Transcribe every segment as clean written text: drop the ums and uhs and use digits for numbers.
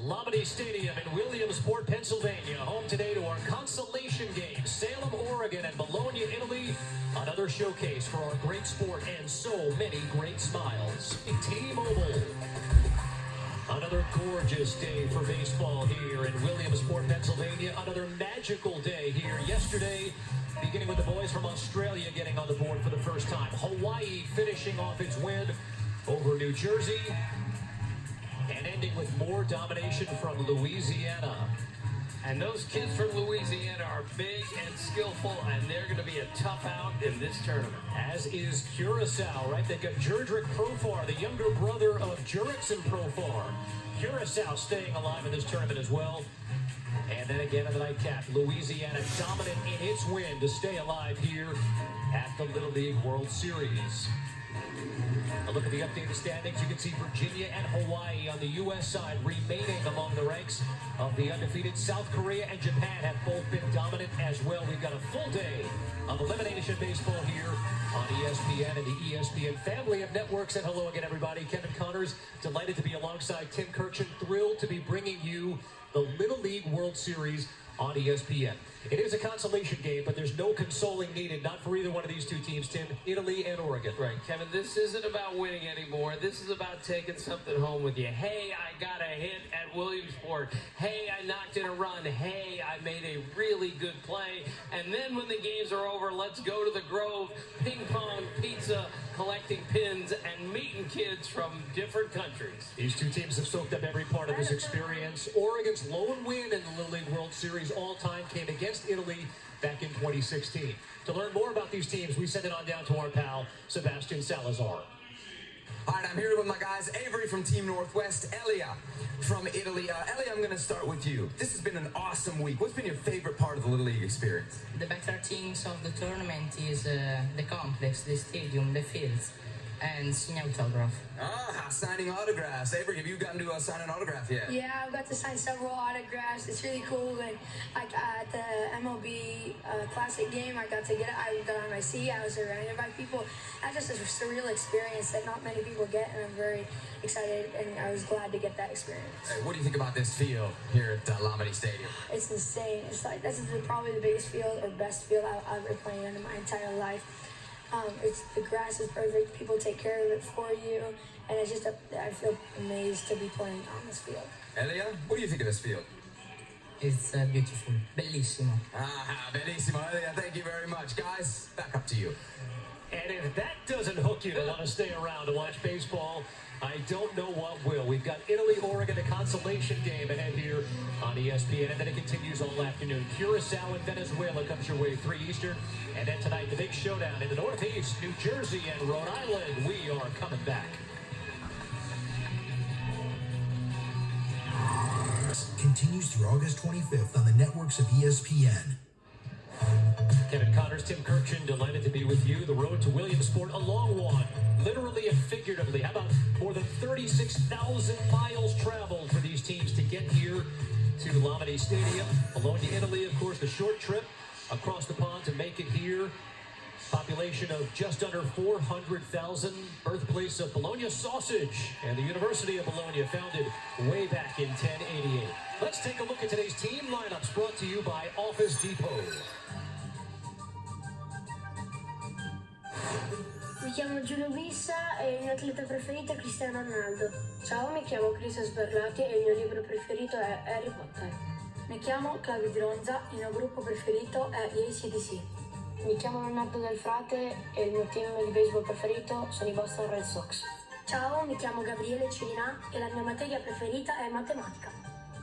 Lombardi Stadium in Williamsport, Pennsylvania, home today to our consolation game. Salem, Oregon and Bologna, Italy. Another showcase for our great sport and so many great smiles. T-Mobile. Another gorgeous day for baseball here in Williamsport, Pennsylvania. Another magical day here yesterday, beginning with the boys from Australia getting on the board for the first time. Hawaii finishing off its win over New Jersey. And ending with more domination from Louisiana. And those kids from Louisiana are big and skillful, and they're going to be a tough out in this tournament. As is Curacao, right? They've got Jurdrick Profar, the younger brother of Jurickson Profar. Curacao staying alive in this tournament as well. And then again in the nightcap, Louisiana dominant in its win to stay alive here at the Little League World Series. A look at the updated standings. You can see Virginia and Hawaii on the U.S. side remaining among the ranks of the undefeated. South Korea and Japan have both been dominant as well. We've got a full day of elimination baseball here on ESPN and the ESPN family of networks. And hello again, everybody. Kevin Connors, delighted to be alongside Tim Kirchin. Thrilled to be bringing you the Little League World Series on ESPN. It is a consolation game, but there's no consoling needed, not for either one of these two teams, Tim, Italy and Oregon. Right, Kevin, this isn't about winning anymore. This is about taking something home with you. Hey, I got a hit at Williamsport. Hey, I knocked in a run. Hey, I made a really good play. And then when the games are over, let's go to the Grove, ping pong, pizza, collecting pins, and meeting kids from different countries. These two teams have soaked up every part of this experience. Oregon's lone win in the Little League World Series all-time came against Italy back in 2016. To learn more about these teams, we send it on down to our pal, Sebastian Salazar. All right, I'm here with my guys, Avery from Team Northwest, Elia from Italy. Elia, I'm going to start with you. This has been an awesome week. What's been your favorite part of the Little League experience? The better things of the tournament is the complex, the stadium, the fields, and sign autograph. Ah, signing autographs. Avery, have you gotten to sign an autograph yet? Yeah, I've got to sign several autographs. It's really cool. And at the MLB Classic game, I got on my seat. I was surrounded by people. That's just a surreal experience that not many people get, and I'm very excited, and I was glad to get that experience. Hey, what do you think about this field here at Lombardi Stadium? It's insane. It's like, this is probably the biggest field or best field I've ever played in my entire life. The grass is perfect. People take care of it for you, and it's just I feel amazed to be playing on this field. Elia, what do you think of this field? It's beautiful, bellissimo. Ah, bellissimo, Elia. Thank you very much, guys. Back up to you. And if that doesn't hook you to want to stay around to watch baseball, I don't know what will. We've got Italy, Oregon, a consolation game ahead here on ESPN, and then it continues all afternoon. Curacao and Venezuela comes your way 3 Eastern, and then tonight the big showdown in the Northeast, New Jersey and Rhode Island. We are coming back. Continues through August 25th on the networks of ESPN. Kevin Connors, Tim Kirchin, delighted to be with you. The road to Williamsport, a long one, literally and figuratively. How about more than 36,000 miles traveled for these teams to get here to Lombardi Stadium. Bologna, Italy, of course, the short trip across the pond to make it here. Population of just under 400,000, birthplace of Bologna sausage, and the University of Bologna, founded way back in 1088. Let's take a look at today's team lineups, brought to you by Office Depot. Mi chiamo Giulio Bissa e il mio atleta preferito è Cristiano Ronaldo. Ciao, mi chiamo Cristian Sberlati e il mio libro preferito è Harry Potter. Mi chiamo Claudio di RONZA, il mio gruppo preferito è gli AC/DC. Mi chiamo Leonardo DELFRATE e il mio team di baseball preferito sono i Boston Red Sox. Ciao, mi chiamo Gabriele Cina e la mia materia preferita è matematica.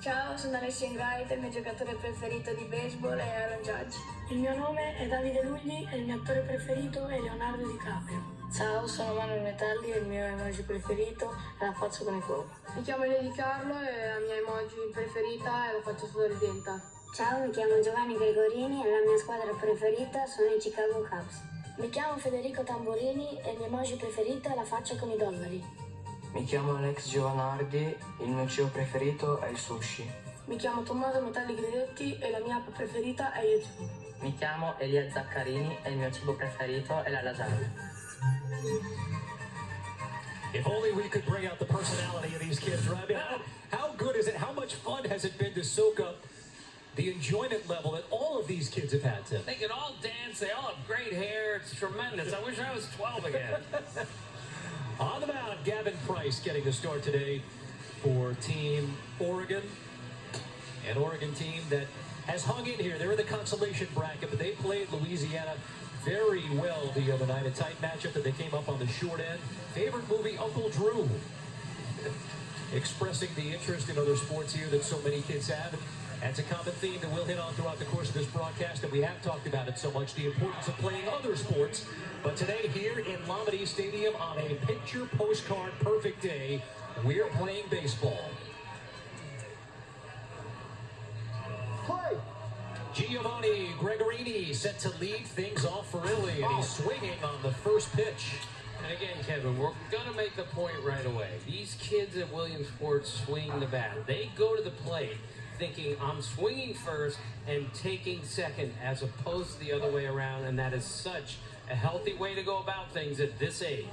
Ciao, sono Alessia Ingrite e il mio giocatore preferito di baseball è Aaron Judge. Il mio nome è Davide Lugli e il mio attore preferito è Leonardo DiCaprio. Ciao, sono Manuel METALLI e il mio emoji preferito è la faccia con il cuore. Mi chiamo Lady Carlo e la mia emoji preferita è la faccia sorridente. Ciao, mi chiamo Giovanni Gregorini e la mia squadra preferita sono i Chicago Cubs. Mi chiamo Federico Tamburini e il mio emoji preferito è la faccia con i dollari. Mi chiamo Alex Giovanardi, il mio cibo preferito è il sushi. Mi chiamo Tommaso Metalli Gridetti e la mia app preferita è YouTube. Mi chiamo Elia Zaccarini e il mio cibo preferito è la lasagna. If only we could bring out the personality of these kids, right? I mean, how good is is it? How much fun has it been to soak up the enjoyment level that all of these kids have had, Tim? They can all dance. They all have great hair. It's tremendous. I wish I was 12 again. On the mound, Gavin Price getting the start today for Team Oregon. An Oregon team that has hung in here. They're in the consolation bracket, but they played Louisiana very well the other night. A tight matchup that they came up on the short end. Favorite movie, Uncle Drew. Expressing the interest in other sports here that so many kids have. That's a common theme that we'll hit on throughout the course of this broadcast, and we have talked about it so much, the importance of playing other sports. But today here in Lamade Stadium on a picture postcard perfect day, we're playing baseball. Play! Giovanni Gregorini set to lead things off for Italy, and he's swinging on the first pitch. And again, Kevin, we're going to make the point right away. These kids at Williamsport swing the bat. They go to the plate thinking, I'm swinging first and taking second, as opposed to the other way around, and that is such a healthy way to go about things at this age.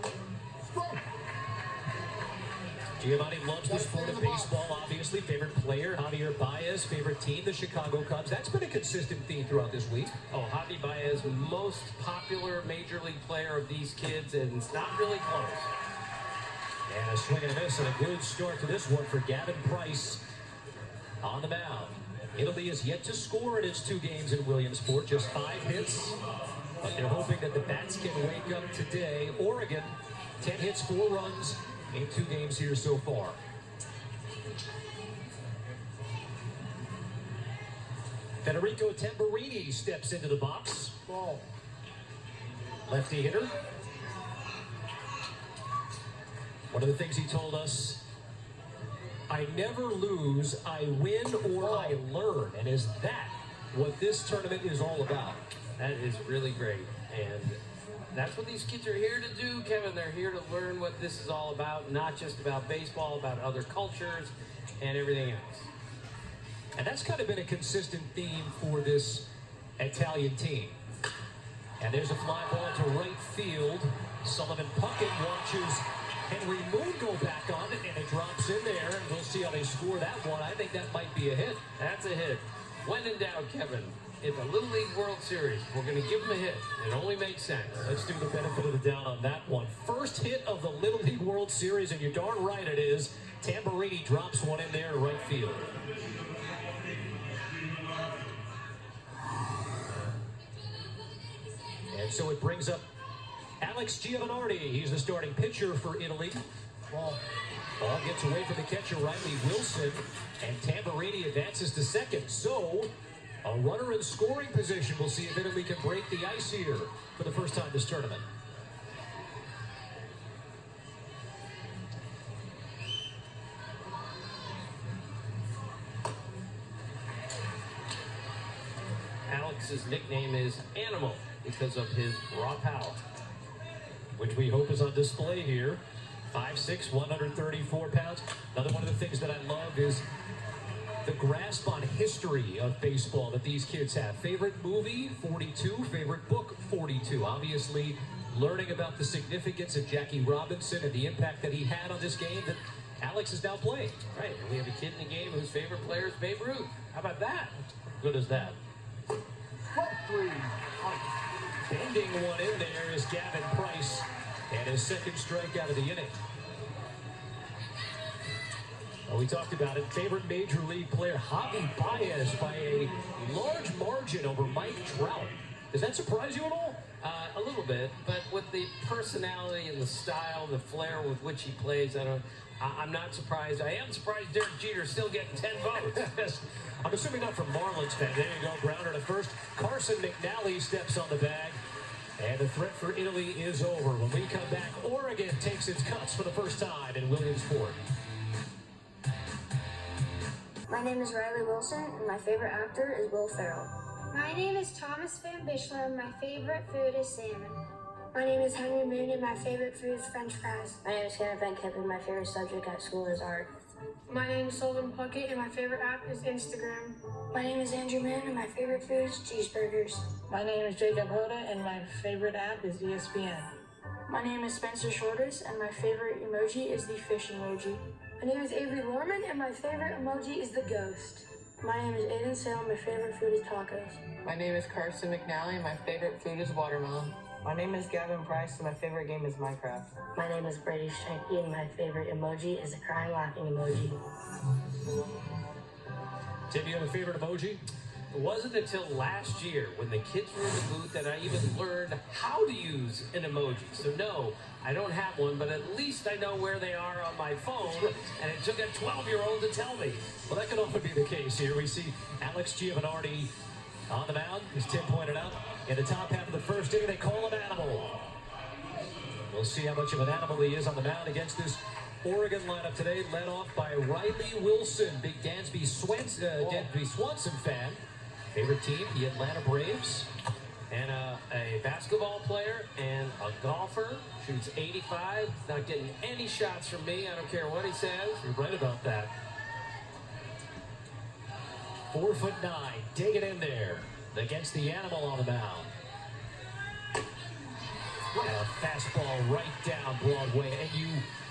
Giovanni loves the sport of baseball, obviously. Favorite player, Javier Baez. Favorite team, the Chicago Cubs. That's been a consistent theme throughout this week. Oh, Javi Baez, most popular major league player of these kids, and it's not really close. And a swing and a miss, and a good start to this one for Gavin Price on the mound. Italy is yet to score in its 2 games in Williamsport, just 5 hits. But they're hoping that the bats can wake up today. Oregon, 10 hits, 4 runs in 2 games here so far. Federico Tamburini steps into the box. Ball. Lefty hitter. One of the things he told us, I never lose, I win or I learn. And is that what this tournament is all about? That is really great. And that's what these kids are here to do, Kevin. They're here to learn what this is all about, not just about baseball, about other cultures and everything else. And that's kind of been a consistent theme for this Italian team. And there's a fly ball to right field. Sullivan Puckett watches Henry Moon go back on it, and it drops in there, and we'll see how they score that one. I think that might be a hit. That's a hit. When in doubt, Kevin, if a Little League World Series, we're going to give them a hit. It only makes sense. Let's do the benefit of the doubt on that one. First hit of the Little League World Series, and you're darn right it is. Tamburini drops one in there to right field. And so it brings up Alex Giovanardi. He's the starting pitcher for Italy. Ball gets away from the catcher, Riley Wilson, and Tamburini advances to second. So a runner in scoring position. We'll see if Italy can break the ice here for the first time this tournament. Alex's nickname is Animal because of his raw power, which we hope is on display here. 5'6", 134 pounds. Another one of the things that I love is the grasp on history of baseball that these kids have. Favorite movie, 42. Favorite book, 42. Obviously, learning about the significance of Jackie Robinson and the impact that he had on this game that Alex is now playing. Right, and we have a kid in the game whose favorite player is Babe Ruth. How about that? Good as that. Bending one in there is Gavin Price, and his second strikeout of the inning. Well, we talked about it. Favorite major league player, Javi Baez, by a large margin over Mike Trout. Does that surprise you at all? A little bit, but with the personality and the style, the flair with which he plays, I'm not surprised. I am surprised Derek Jeter's still getting 10 votes. I'm assuming not from Marlins fan. There you go, grounder to first. Carson McNally steps on the bag. And the threat for Italy is over. When we come back, Oregon takes its cuts for the first time in Williamsport. My name is Riley Wilson, and my favorite actor is Will Ferrell. My name is Thomas Van Bischler, and my favorite food is salmon. My name is Henry Moon, and my favorite food is French fries. My name is Kenneth Van Kippen, and my favorite subject at school is art. My name is Sullivan Puckett, and my favorite app is Instagram. My name is Andrew Moon, and my favorite food is cheeseburgers. My name is Jacob HODA, and my favorite app is ESPN. My name is Spencer Shortis, and my favorite emoji is the fish emoji. My name is Avery LOHRMAN, and my favorite emoji is the ghost. My name is Aiden Sale, my favorite food is tacos. My name is CARSON McNally, and my favorite food is watermelon. My name is Gavin Price, and my favorite game is Minecraft. My name is Brady Shanky, and my favorite emoji is a crying laughing emoji. Tim, you have a favorite emoji? It wasn't until last year when the kids were in the booth that I even learned how to use an emoji. So no, I don't have one, but at least I know where they are on my phone, and it took a 12-year-old to tell me. Well, that could often be the case here. We see Alex GIOVANARDI on the mound, as Tim pointed out. In the top half of the first inning, they call him Animal. We'll see how much of an animal he is on the mound against this Oregon lineup today, led off by Riley Wilson, big Dansby Swanson fan. Favorite team, the Atlanta Braves. And a basketball player and a golfer, shoots 85, not getting any shots from me. I don't care what he says. You're right about that. 4'9", digging in there against the Animal on the mound. And a fastball right down Broadway. And you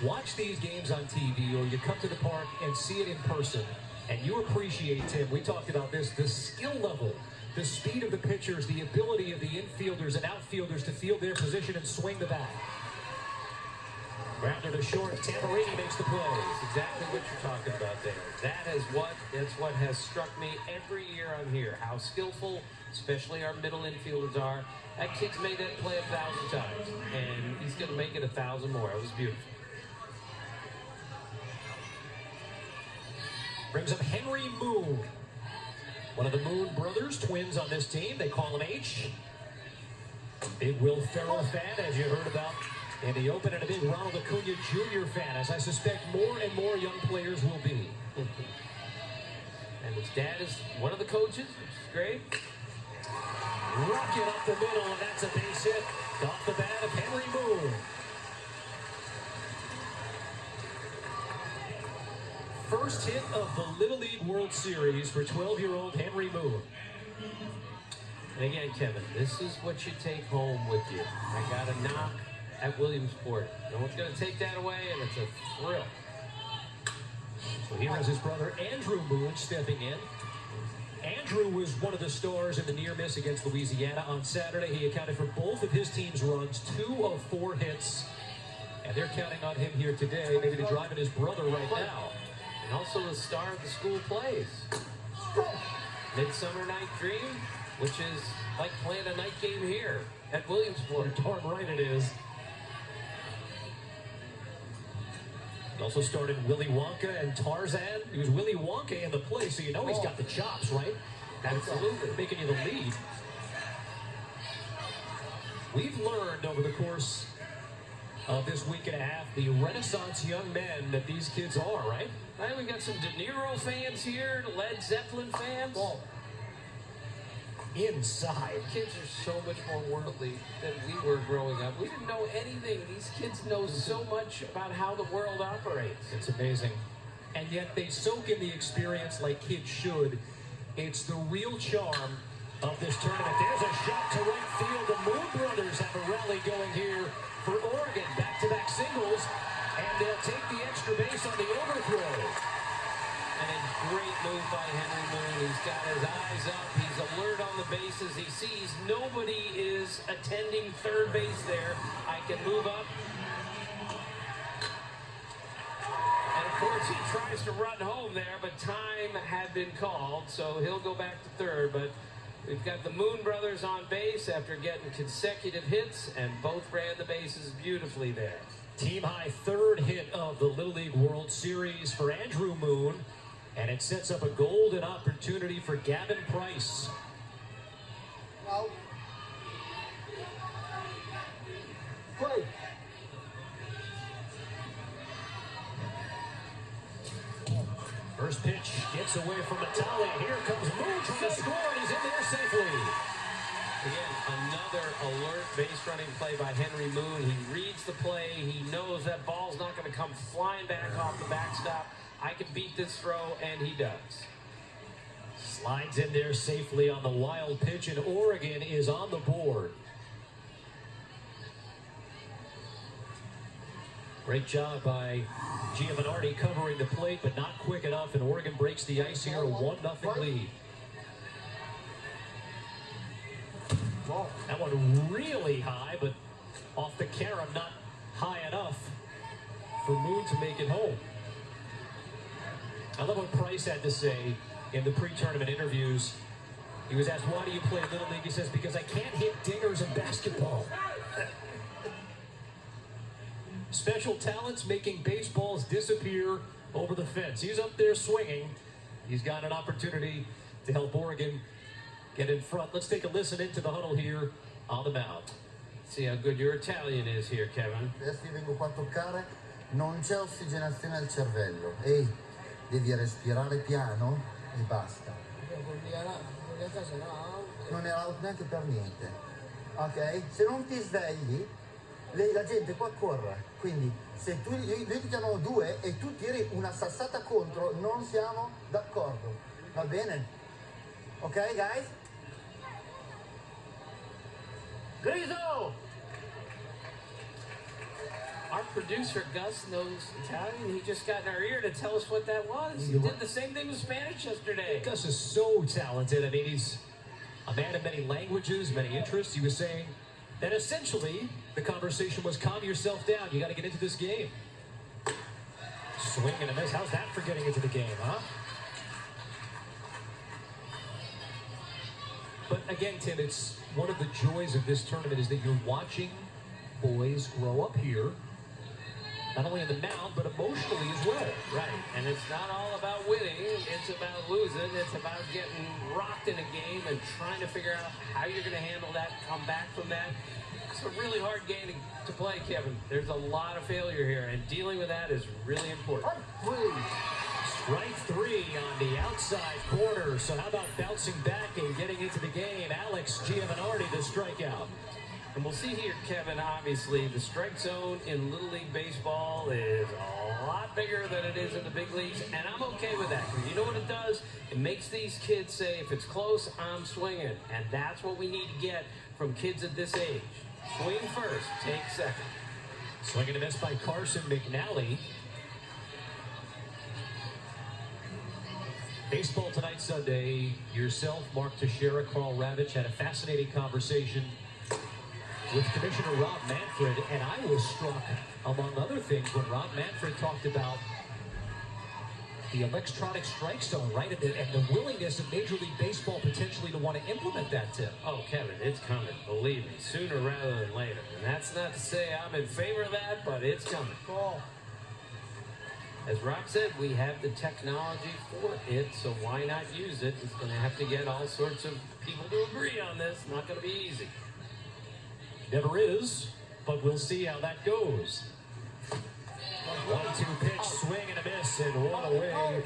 watch these games on TV, or you come to the park and see it in person, and you appreciate, Tim, we talked about this, the skill level, the speed of the pitchers, the ability of the infielders and outfielders to field their position and swing the bat. Grounder to short, Tamburini makes the play. That's exactly what you're talking about there. That's what has struck me every year I'm here, how skillful, especially our middle infielders are. That kid's made that play 1,000 times, and he's going to make it 1,000 more. It was beautiful. Brings up Henry Moon, one of the Moon brothers, twins on this team. They call him H. Big Will Ferrell fan, as you heard about in the open, and a big Ronald Acuna Jr. fan, as I suspect more and more young players will be. And his dad is one of the coaches, which is great. Rocket up the middle, and that's a base hit off the bat of Henry Moon. First hit of the Little League World Series for 12-year-old Henry Moon. And again, Kevin, this is what you take home with you. I got a knock at Williamsport. No one's going to take that away, and it's a thrill. So here is his brother Andrew Moon stepping in. Andrew was one of the stars in the near miss against Louisiana on Saturday. He accounted for both of his team's runs, 2 of 4 hits. And they're counting on him here today, maybe to drive in his brother right now. And also the star of the school plays. Midsummer Night Dream, which is like playing a night game here at Williamsport. Darn right it is. He also started Willy Wonka and Tarzan. He was Willy Wonka in the play, so you know he's got the chops, right? Absolutely. Making you the lead. We've learned over the course of this week and a half the Renaissance young men that these kids are, right? Right, we've got some De Niro fans here, Led Zeppelin fans. Well, inside. Kids are so much more worldly than we were growing up. We didn't know anything. These kids know so much about how the world operates. It's amazing. And yet they soak in the experience like kids should. It's the real charm of this tournament. There's a shot to right field. The Moon brothers have a rally going here for Oregon. Back-to-back singles, and they'll take the extra base on the overthrow. And a great move by Henry Moon. He's got his eyes up. He's alert on the bases. He sees nobody is attending third base there. I can move up. And of course, he tries to run home there, but time had been called, so he'll go back to third. But we've got the Moon brothers on base after getting consecutive hits, and both ran the bases beautifully there. Team high third hit of the Little League World Series for Andrew Moon, and it sets up a golden opportunity for Gavin Price. No. Play. First pitch gets away from Metalli. Here comes Moon trying to score, and he's in there safely. Again, another alert base running play by Henry Moon. He reads the play. He knows that ball's not going to come flying back off the backstop. I can beat this throw, and he does. Slides in there safely on the wild pitch, and Oregon is on the board. Great job by Giovanardi covering the plate, but not quick enough, and Oregon breaks the ice here, a 1-0 lead. That one really high, but off the carom, not high enough for Moon to make it home. I love what Price had to say in the pre-tournament interviews. He was asked, why do you play Little League? He says, because I can't hit dingers in basketball. Special talents making baseballs disappear over the fence. He's up there swinging. He's got an opportunity to help Oregon get in front. Let's take a listen into the huddle here on the mound. See how good your Italian is here, Kevin. Adesso ti vengo qua a toccare, non c'è ossigenazione al cervello. Ehi, devi respirare piano e basta. Non è out neanche per niente. Ok? Se non ti svegli, la gente qua corre. Quindi se noi ti chiamiamo 2 e tu tiri una sassata contro, non siamo d'accordo. Va bene? Ok, guys? Griso! Our producer, Gus, knows Italian. He just got in our ear to tell us what that was. He did the same thing with Spanish yesterday. Gus is so talented. I mean, he's a man of many languages, many interests. He was saying that essentially the conversation was calm yourself down. You got to get into this game. Swing and a miss. How's that for getting into the game, huh? But again, Tim, it's one of the joys of this tournament is that you're watching boys grow up here, not only in the mound, but emotionally as well. Right, and it's not all about winning, it's about losing, it's about getting rocked in a game and trying to figure out how you're going to handle that, come back from that. It's a really hard game to play, Kevin. There's a lot of failure here, and dealing with that is really important. Strike 3 on the outside corner. So how about bouncing back and getting into the game? Alex Giovanardi, the strikeout. And we'll see here, Kevin, obviously, the strike zone in Little League Baseball is a lot bigger than it is in the big leagues, and I'm okay with that, because you know what it does? It makes these kids say, if it's close, I'm swinging, and that's what we need to get from kids at this age. Swing first, take second. Swing and a miss by Carson McNally. Baseball tonight, Sunday. Yourself, Mark Teixeira, Carl Ravitch had a fascinating conversation with Commissioner Rob Manfred, and I was struck, among other things, when Rob Manfred talked about the electronic strike zone, right? And the willingness of Major League Baseball potentially to want to implement that, Tim. Oh, Kevin, it's coming, believe me, sooner rather than later. And that's not to say I'm in favor of that, but it's coming. Cool. As Rob said, we have the technology for it, so why not use it? It's going to have to get all sorts of people to agree on this. Not going to be easy. Never is, but we'll see how that goes. 1-2 pitch, swing and a miss, and one away.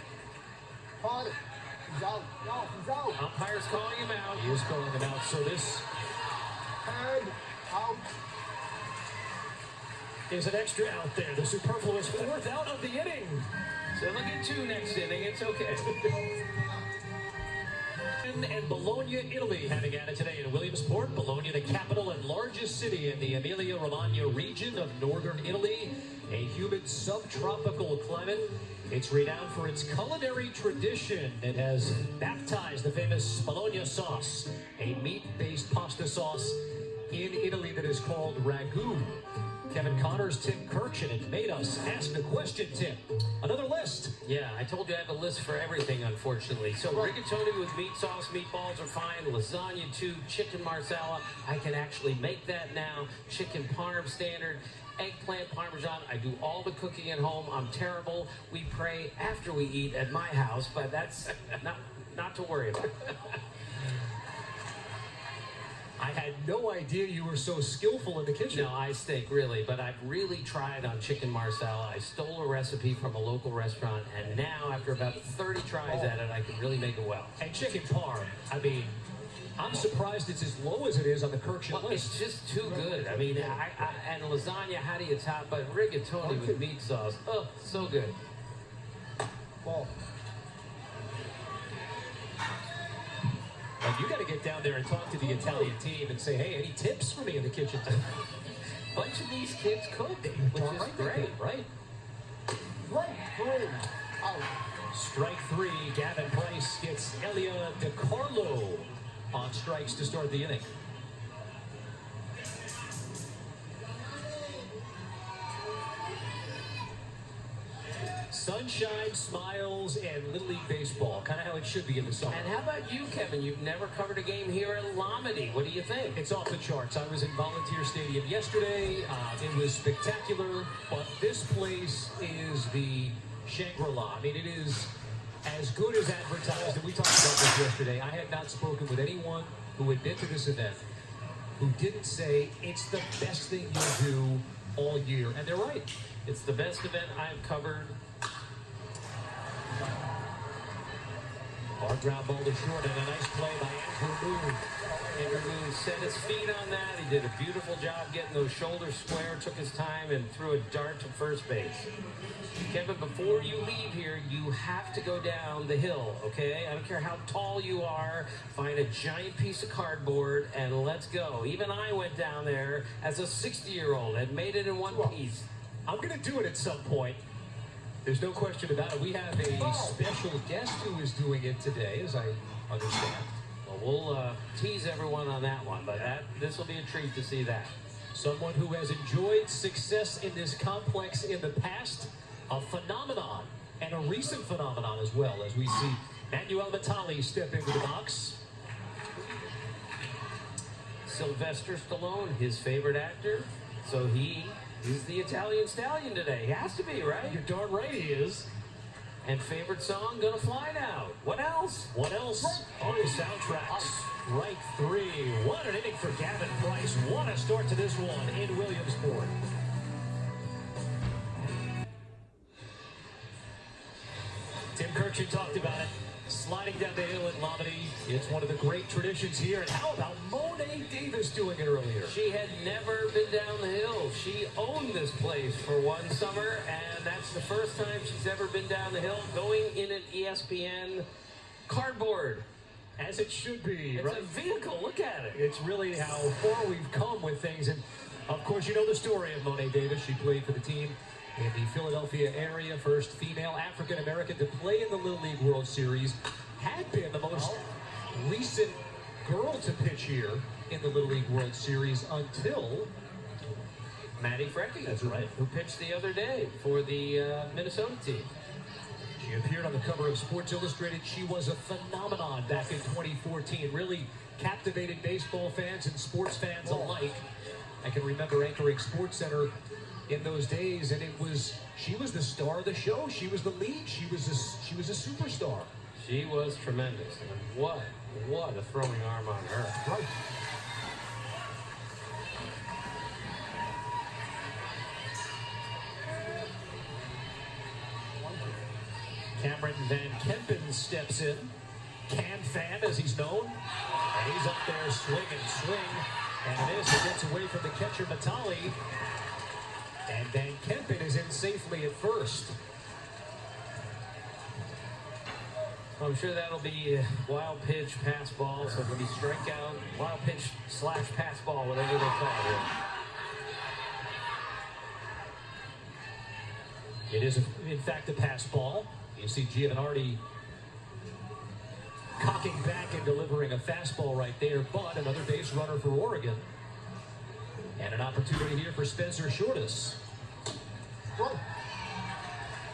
Umpire's calling him out. He is calling him out, so this is an extra out there. The superfluous 4th out of the inning. So look at 2 next inning. It's okay. And Bologna, Italy, having at it today in Williamsport. Bologna, the capital and largest city in the Emilia-Romagna region of northern Italy. A humid subtropical climate. It's renowned for its culinary tradition. It has baptized the famous Bologna sauce, a meat-based pasta sauce in Italy that is called ragu. Kevin Connors, Tim Kirchin, it made us ask the question, Tim. Another list. Yeah, I told you I have a list for everything, unfortunately. So rigatoni with meat sauce, meatballs are fine. Lasagna too, chicken marsala. I can actually make that now. Chicken parm standard. Eggplant parmesan. I do all the cooking at home. I'm terrible. We pray after we eat at my house, but that's not to worry about. I had no idea you were so skillful in the kitchen. No, I steak, really, but I've really tried on chicken marsala. I stole a recipe from a local restaurant, and now, after about 30 tries at it, I can really make it well. And chicken parm, I mean, I'm surprised it's as low as it is on the Kirchin list. It's just too good. I mean, and lasagna, how do you top it? Rigatoni with meat sauce. Oh, so good. Like, you got to get down there and talk to the Italian team and say, hey, any tips for me in the kitchen? bunch of these kids could be, which is great, right? Strike three. Gavin Price gets Elia DiCarlo on strikes to start the inning. Sunshine, smiles, and Little League Baseball. Kind of how it should be in the summer. And how about you, Kevin? You've never covered a game here at Lomedy. What do you think? It's off the charts. I was in Volunteer Stadium yesterday. It was spectacular, but this place is the Shangri-La. I mean, it is as good as advertised. And we talked about this yesterday. I had not spoken with anyone who had been to this event who didn't say it's the best thing you'll do all year. And they're right. It's the best event I've covered. Hard ground ball to short and a nice play by Andrew Moon. Andrew Moon set his feet on that. He did a beautiful job getting those shoulders square, took his time, and threw a dart to first base. Kevin, before you leave here, you have to go down the hill, okay? I don't care how tall you are. Find a giant piece of cardboard, and let's go. Even I went down there as a 60-year-old and made it in one piece. I'm going to do it at some point. There's no question about it. We have a special guest who is doing it today, as I understand. Well, we'll tease everyone on that one, but this will be a treat to see that. Someone who has enjoyed success in this complex in the past, a phenomenon, and a recent phenomenon as well, as we see Manuel METALLI step into the box. Sylvester Stallone, his favorite actor, so he's the Italian Stallion today. He has to be, right? You're darn right he is. And favorite song, Gonna Fly Now. What else? What else on the soundtracks? Strike three. What an inning for Gavin Price. What a start to this one in Williamsport. Tim Kirksey talked about it. Sliding down the hill at Lomedy. It's one of the great traditions here. And how about Monet Davis doing it earlier? She had never been down the hill. She owned this place for one summer, and that's the first time she's ever been down the hill, going in an ESPN cardboard. As it should be, it's right? It's a vehicle. Look at it. It's really how far we've come with things. And, of course, you know the story of Monet Davis. She played for the team in the Philadelphia area, first female African-American to play in the Little League World Series, had been the most recent girl to pitch here in the Little League World Series until Maddie Freckey. That's right. Who pitched the other day for the Minnesota team. She appeared on the cover of Sports Illustrated. She was a phenomenon back in 2014. Really captivated baseball fans and sports fans alike. I can remember anchoring SportsCenter in those days, and she was the star of the show. She was the lead. She was a superstar. She was tremendous. And what a throwing arm on her. Right. Cameron Van Kempen steps in. Can Fan, as he's known. And he's up there swing. And it is. He gets away from the catcher, METALLI. And Van Kempen is in safely at first. I'm sure that'll be wild pitch, pass ball, so it'll be strikeout, wild pitch / pass ball, whatever they call it. It is, in fact, a pass ball. You see GIOVANARDI cocking back and delivering a fastball right there, but another base runner for Oregon. And an opportunity here for Spencer Shortis.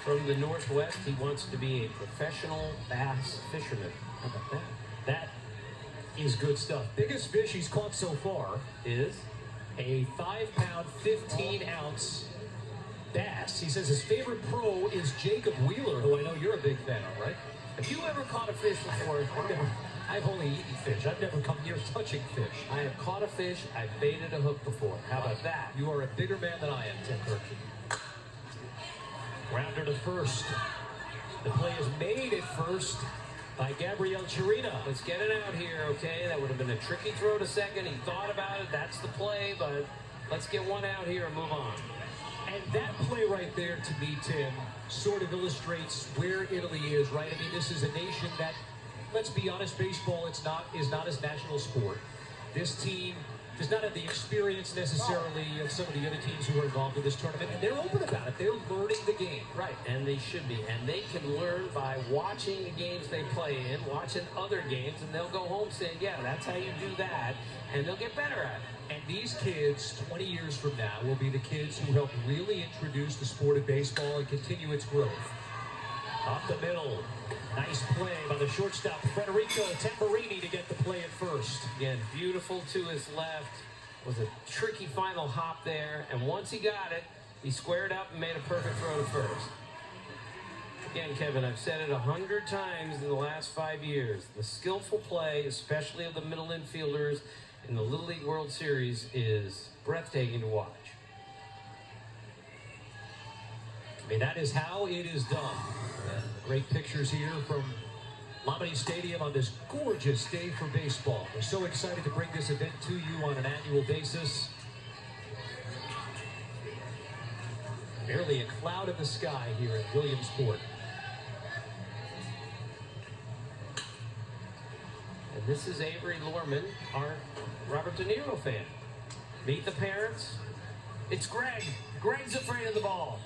From the Northwest, he wants to be a professional bass fisherman. How about that? That is good stuff. Biggest fish he's caught so far is a 5-pound, 15-ounce bass. He says his favorite pro is Jacob Wheeler, who I know you're a big fan of, right? Have you ever caught a fish before? I've only eaten fish. I've never come near touching fish. I have caught a fish. I've baited a hook before. How about that? You are a bigger man than I am, Tim Kirksey. Rounder to first. The play is made at first by Gabriel Chirina. Let's get it out here, okay? That would have been a tricky throw to second. He thought about it. That's the play, but let's get one out here and move on. And that play right there, to me, Tim, sort of illustrates where Italy is, right? I mean, this is a nation that, let's be honest, baseball is not his national sport. This team does not have the experience necessarily of some of the other teams who are involved in this tournament, and they're open about it. They're learning the game. Right, and they should be. And they can learn by watching the games they play in, watching other games, and they'll go home saying, yeah, that's how you do that, and they'll get better at it. And these kids, 20 years from now, will be the kids who helped really introduce the sport of baseball and continue its growth. Up the middle. Nice play by the shortstop, Federico Tamburini, to get the play at first. Again, beautiful to his left. Was a tricky final hop there. And once he got it, he squared up and made a perfect throw to first. Again, Kevin, I've said it 100 times in the last 5 years. The skillful play, especially of the middle infielders in the Little League World Series, is breathtaking to watch. I mean, that is how it is done. Great pictures here from Lamini Stadium on this gorgeous day for baseball. We're so excited to bring this event to you on an annual basis. Barely a cloud in the sky here at Williamsport. And this is Avery Lohrman, our Robert De Niro fan. Meet the parents. It's Greg. Greg's afraid of the ball.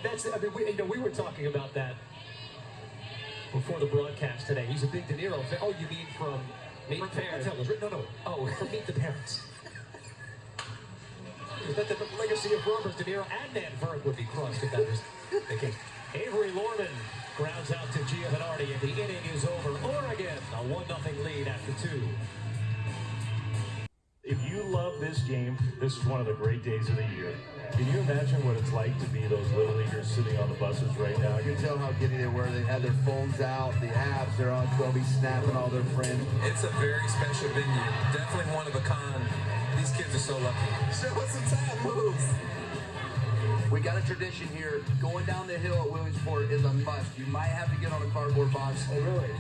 I mean, we were talking about that before the broadcast today. He's a big De Niro fan. Oh, you mean from Meet the Parents? No. Oh, from Meet the Parents. Is that the legacy of Robert De Niro? And Ned Verk would be crossed if that was the case. Avery Lohrman grounds out to Giovanardi, and the inning is over. Oregon, a 1-0 lead after 2. If you love this game, this is one of the great days of the year. Can you imagine what it's like to be those Little Leaguers sitting on the buses right now? You can tell how giddy they were. They had their phones out, the apps, they're on 12, snapping all their friends. It's a very special venue. Definitely one of a kind. These kids are so lucky. Show us some time moves. We got a tradition here. Going down the hill at Williamsport is a must. You might have to get on a cardboard box. Oh, really?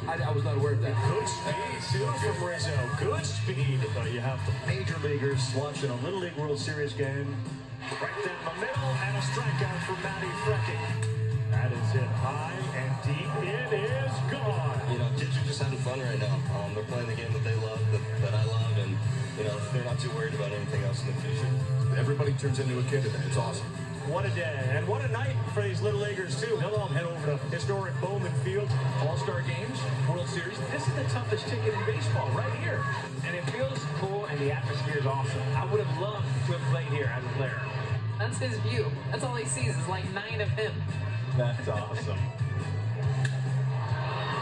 I was not aware of that. Good speed, too, from Rizzo. Good speed. You have the major leaguers watching a Little League World Series game. Right down the middle, and a strikeout for Matty Frecking. That is hit high and deep. It is gone. You know, kids are just having fun right now. They're playing the game that they love, that I love, and, you know, they're not too worried about anything else in the future. Everybody turns into a kid today. It's awesome. What a day, and what a night for these Little Leaguers, too. They'll all head over to historic Bowman Field. All-Star Games, World Series. This is the toughest ticket in baseball right here. And it feels cool, and the atmosphere is awesome. I would have loved to have played here as a player. That's his view. That's all he sees is like 9 of him. That's awesome.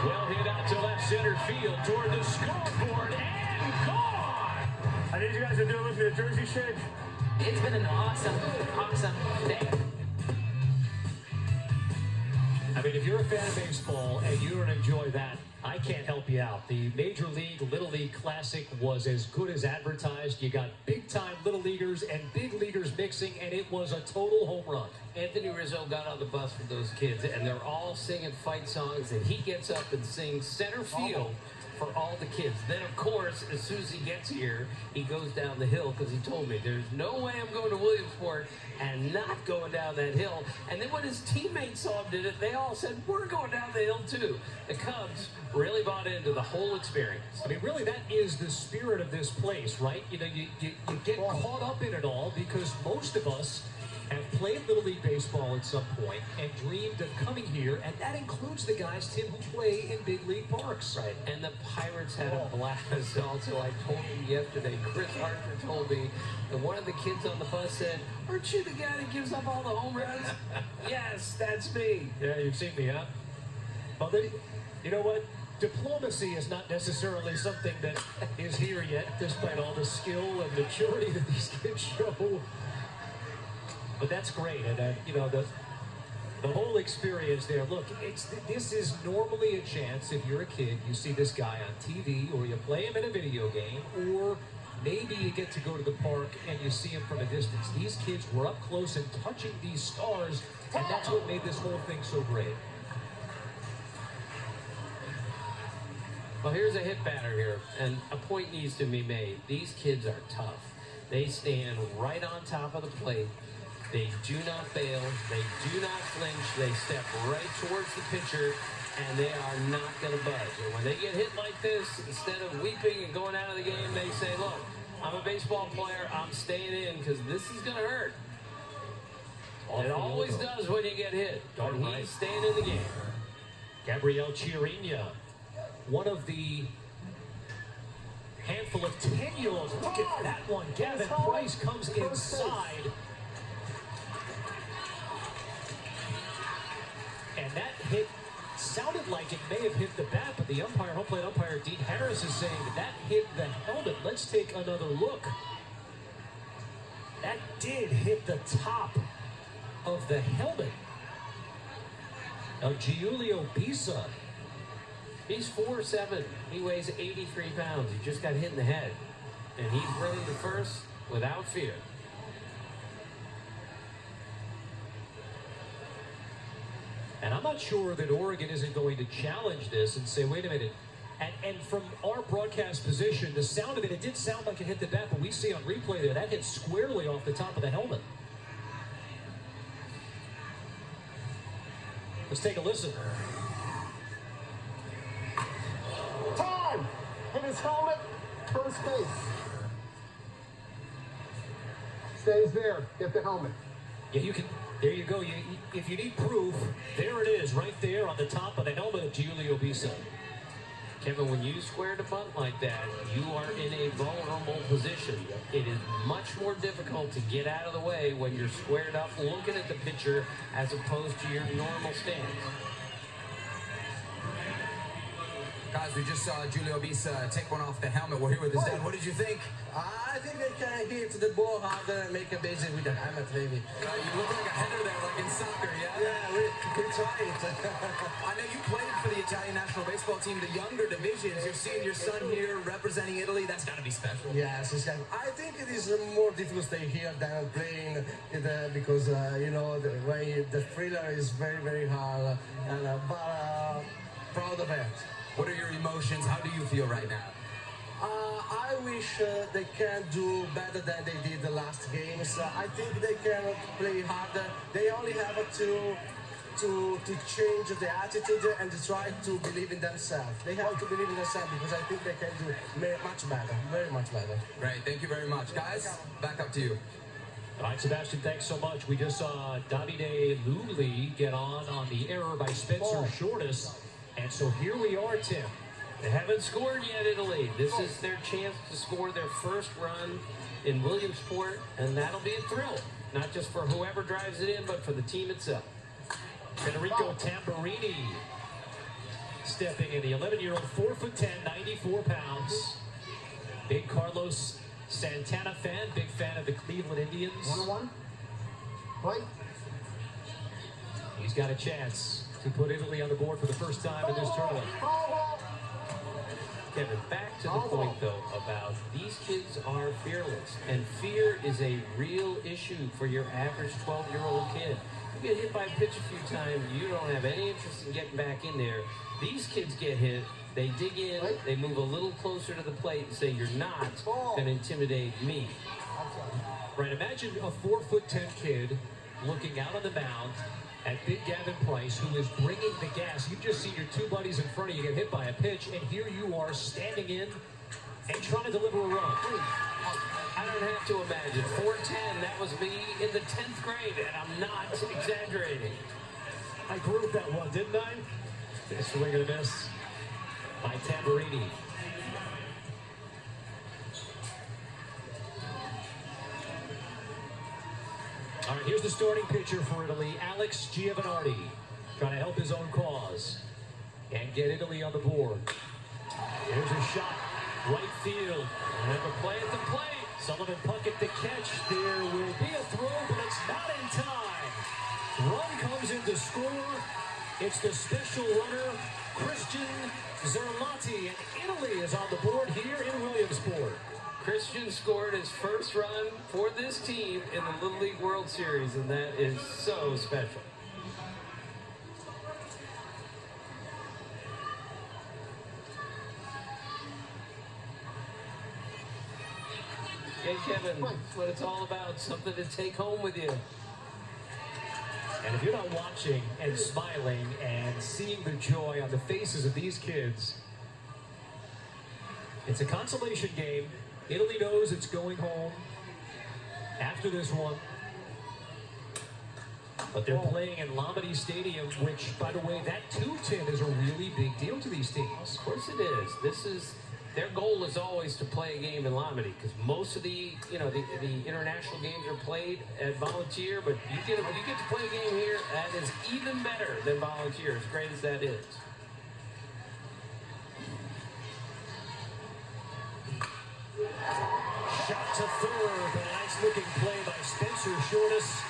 Well hit out to left center field toward the scoreboard, and gone! I need you guys to do it with me a jersey shake. It's been an awesome day. I mean, if you're a fan of baseball and you don't enjoy that, I can't help you out. The Major League Little League Classic was as good as advertised. You got big-time Little Leaguers and big leaguers mixing, and it was a total home run. Anthony Rizzo got on the bus with those kids, and they're all singing fight songs, and he gets up and sings center field for all the kids. Then, of course, as soon as he gets here, he goes down the hill because he told me, there's no way I'm going to Williamsport and not going down that hill. And then when his teammates saw him did it, they all said, we're going down the hill too. The Cubs really bought into the whole experience. I mean, really, that is the spirit of this place, right? You know, you get caught up in it all because most of us have played Little League Baseball at some point and dreamed of coming here, and that includes the guys, Tim, who play in big league parks. Right, and the Pirates had a blast. Also, I told him yesterday, Chris Archer told me that one of the kids on the bus said, aren't you the guy that gives up all the home runs? Yes, that's me. Yeah, you've seen me, huh? Well, you know what? Diplomacy is not necessarily something that is here yet, despite all the skill and maturity that these kids show. But that's great, and you know, the whole experience there. Look, this is normally a chance if you're a kid, you see this guy on TV, or you play him in a video game, or maybe you get to go to the park and you see him from a distance. These kids were up close and touching these stars, and that's what made this whole thing so great. Well, here's a hit batter here, and a point needs to be made. These kids are tough. They stand right on top of the plate. They do not fail. They do not flinch. They step right towards the pitcher, and they are not going to budge. And when they get hit like this, instead of weeping and going out of the game, they say, look, I'm a baseball player, I'm staying in because this is going to hurt. It always does when you get hit, but he's staying in the game. Gabriel Chiarina, one of the handful of 10-year-olds. Look at that one. Gavin Price comes inside. And that hit sounded like it may have hit the bat, but the umpire, home plate umpire Dean Harris is saying that hit the helmet. Let's take another look. That did hit the top of the helmet of Giulio Bisa. He's 4'7". He weighs 83 pounds. He just got hit in the head. And he's running to first without fear. And I'm not sure that Oregon isn't going to challenge this and say, wait a minute. And from our broadcast position, the sound of it, it did sound like it hit the bat, but we see on replay there, that hit squarely off the top of the helmet. Let's take a listen. Time! Hit his helmet, first base. Stays there, get the helmet. Yeah, you can, there you go. If you need proof, there it is, right there on the top of the helmet of Giulio Bisa. Kevin, when you square the bunt like that, you are in a vulnerable position. It is much more difficult to get out of the way when you're squared up looking at the pitcher as opposed to your normal stance. Guys, we just saw Giulio Bisa take one off the helmet. We're here with his dad. What did you think? I think they can hit the ball harder and make a base with the helmet, maybe. You look like a header there, like in soccer, yeah? Yeah, we try it. I know you played for the Italian national baseball team, the younger divisions. You're seeing your son here representing Italy. That's got to be special. Yes, I think it is more difficult to stay here than playing because, you know, the thriller is very, very hard. And, but proud of it. What are your emotions? How do you feel right now? I wish they can do better than they did the last games. I think they can play harder. They only have to change the attitude and to try to believe in themselves. They have to believe in themselves because I think they can do much better, very much better. Great, thank you very much. Guys, back up to you. All right, Sebastian, thanks so much. We just saw Davide Lulli get on the error by Spencer Shortis. And so here we are, Tim. They haven't scored yet, Italy. This is their chance to score their first run in Williamsport, and that'll be a thrill. Not just for whoever drives it in, but for the team itself. Federico Tamburini stepping in, the 11-year-old, 4'10", 94 pounds. Big Carlos Santana fan, big fan of the Cleveland Indians. 1-1. Right. He's got a chance to put Italy on the board for the first time in this tournament. Kevin, back to the point, though, about these kids are fearless. And fear is a real issue for your average 12-year-old kid. You get hit by a pitch a few times, you don't have any interest in getting back in there. These kids get hit, they dig in, they move a little closer to the plate and say, you're not going to intimidate me. Right, imagine a 4'10" kid looking out on the mound at big Gavin Price, who is bringing the gas. You've just seen your two buddies in front of you get hit by a pitch, and here you are standing in and trying to deliver a run. I don't have to imagine. 4'10", that was me in the 10th grade, and I'm not exaggerating. I grouped that one, didn't I? This swing and a miss by Tamburini. All right, here's the starting pitcher for Italy, Alex Giovanardi, trying to help his own cause and get Italy on the board. Here's a shot, right field, and a play at the plate. Sullivan Puckett to catch. There will be a throw, but it's not in time. Run comes in to score. It's the special runner, Christian Zerlatti, and Italy is on the board here in Williamsport. Christian scored his first run for this team in the Little League World Series, and that is so special. Hey, Kevin, that's what it's all about, something to take home with you. And if you're not watching and smiling and seeing the joy on the faces of these kids, it's a consolation game. Italy knows it's going home after this one. But they're playing in Lombardy Stadium, which, by the way, that 2-10 is a really big deal to these teams. Of course it is. Their goal is always to play a game in Lombardy, because most of the international games are played at Volunteer, but you get to play a game here, that is even better than Volunteer, as great as that is. Shot to third, but a nice looking play by Spencer Shortis.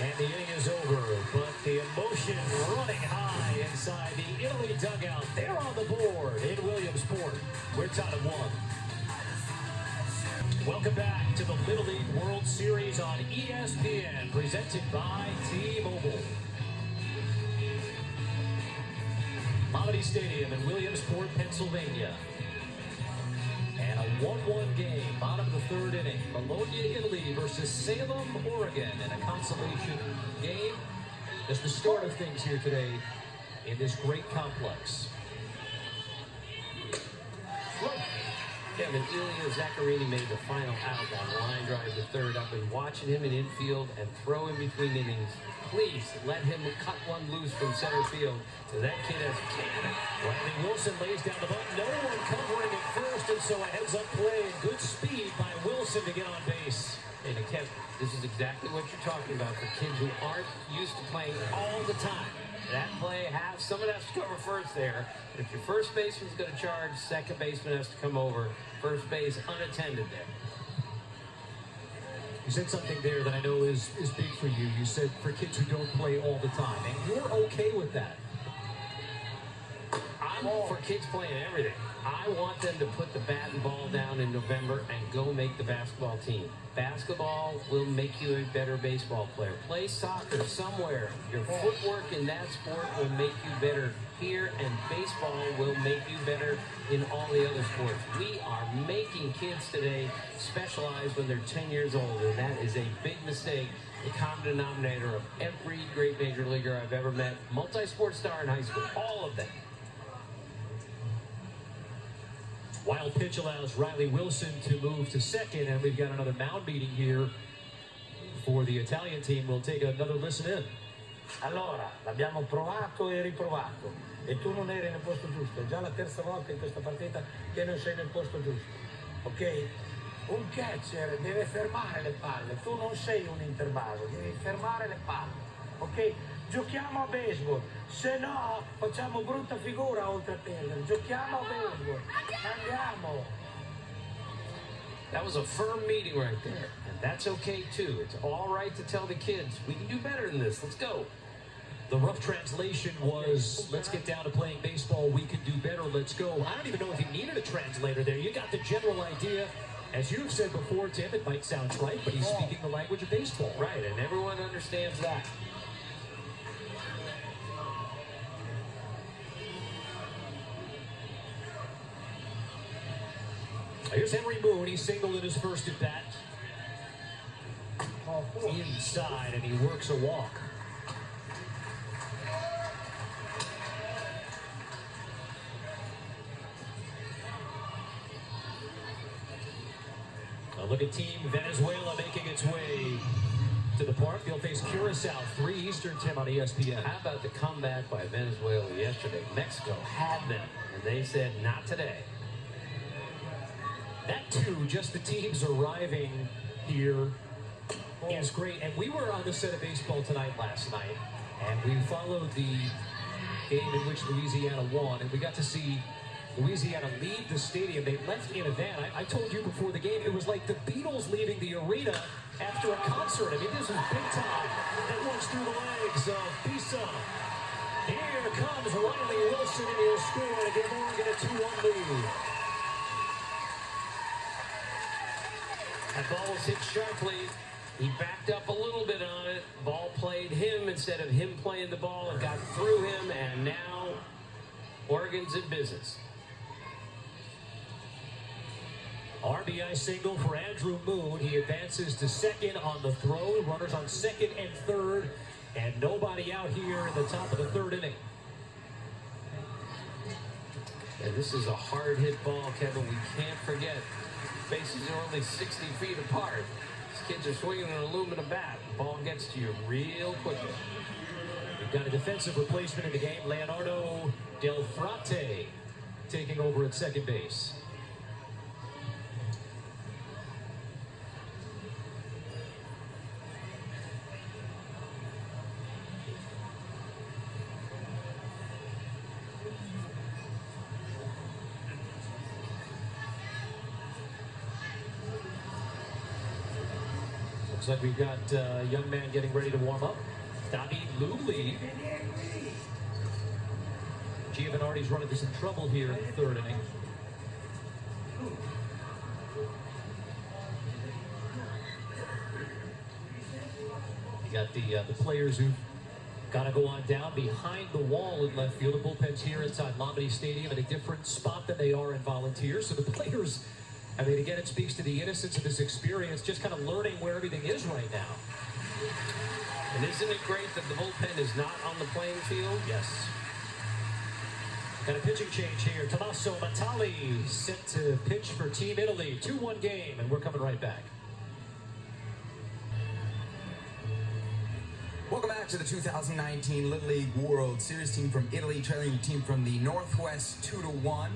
And the inning is over, but the emotion running high inside the Italy dugout. They're on the board in Williamsport. We're tied at 1. Welcome back to the Little League World Series on ESPN, presented by T-Mobile. Lombardy Stadium in Williamsport, Pennsylvania. And a 1-1 game, bottom of the third inning. Bologna, Italy versus Salem, Oregon in a consolation game. That's the start of things here today in this great complex. Kevin, Ilya Zaccarini made the final out on line drive to third. I've been watching him in infield and throw in between innings. Please let him cut one loose from center field. So that kid has a cannon. Riley Wilson lays down the bunt. No one covering at first, and so a heads-up play and good speed by Wilson to get on base. And Kevin, this is exactly what you're talking about for kids who aren't used to playing all the time. That play, someone has to cover first there. If your first baseman's going to charge, second baseman has to come over. First base unattended there. You said something there that I know is big for you. You said for kids who don't play all the time, and you're okay with that. I'm all for kids playing everything. I want them to put the bat and ball down in November and go make the basketball team. Basketball will make you a better baseball player. Play soccer somewhere. Your footwork in that sport will make you better here, and baseball will make you better in all the other sports. We are making kids today specialize when they're 10 years old, and that is a big mistake. The common denominator of every great major leaguer I've ever met, multi-sport star in high school, all of them. Wild pitch allows Riley Wilson to move to second, and we've got another mound meeting here for the Italian team. We'll take another listen in. Allora, l'abbiamo provato e riprovato e tu non eri nel posto giusto. È già la terza volta in questa partita che non sei nel posto giusto. Ok? Un catcher deve fermare le palle. Tu non sei un interbaso, devi fermare le palle. Ok? Giochiamo a baseball, se no facciamo brutta figura oltre a perdere. Giochiamo a baseball, andiamo. That was a firm meeting right there, and that's okay too. It's all right to tell the kids, we can do better than this, let's go. The rough translation was, let's get down to playing baseball, we can do better, let's go. I don't even know if you needed a translator there. You got the general idea. As you've said before, Tim, it might sound trite, but he's speaking the language of baseball. Right, and everyone understands that. Here's Henry Moon. He singled in his first at bat. Inside, and he works a walk. Look at Team Venezuela making its way to the park. They'll face Curacao, 3 Eastern, Tim, on ESPN. How about the comeback by Venezuela yesterday? Mexico had them, and they said, not today. That, too, just the teams arriving here is great. And we were on the set of Baseball Tonight last night, and we followed the game in which Louisiana won, and we got to see Louisiana leave the stadium. They left in a van. I told you before the game, it was like the Beatles leaving the arena after a concert. I mean, this was big time. That one's through the legs of Pisa. Here comes Riley Wilson, and he'll score to give Oregon a 2-1 lead. That ball was hit sharply. He backed up a little bit on it. Ball played him instead of him playing the ball. It got through him, and now Oregon's in business. RBI single for Andrew Moon. He advances to second on the throw. Runners on second and third, and nobody out here in the top of the third inning. And this is a hard hit ball, Kevin. We can't forget. Bases are only 60 feet apart. These kids are swinging an aluminum bat. The ball gets to you real quickly. We've got a defensive replacement in the game. Leonardo DELFRATE taking over at second base. Looks like we've got a young man getting ready to warm up. David Luli. Giovanardi's running into some trouble here in the third inning. You got the players who got to go on down behind the wall in left field. The bullpen's here inside Lombardi Stadium in a different spot than they are in Volunteers. So the players, I mean, again, it speaks to the innocence of this experience, just kind of learning where everything is right now. And isn't it great that the bullpen is not on the playing field? Yes. Got a pitching change here. Tommaso METALLI set to pitch for Team Italy. 2-1 game, and we're coming right back. Welcome back to the 2019 Little League World Series. Team from Italy trailing the team from the Northwest 2-1.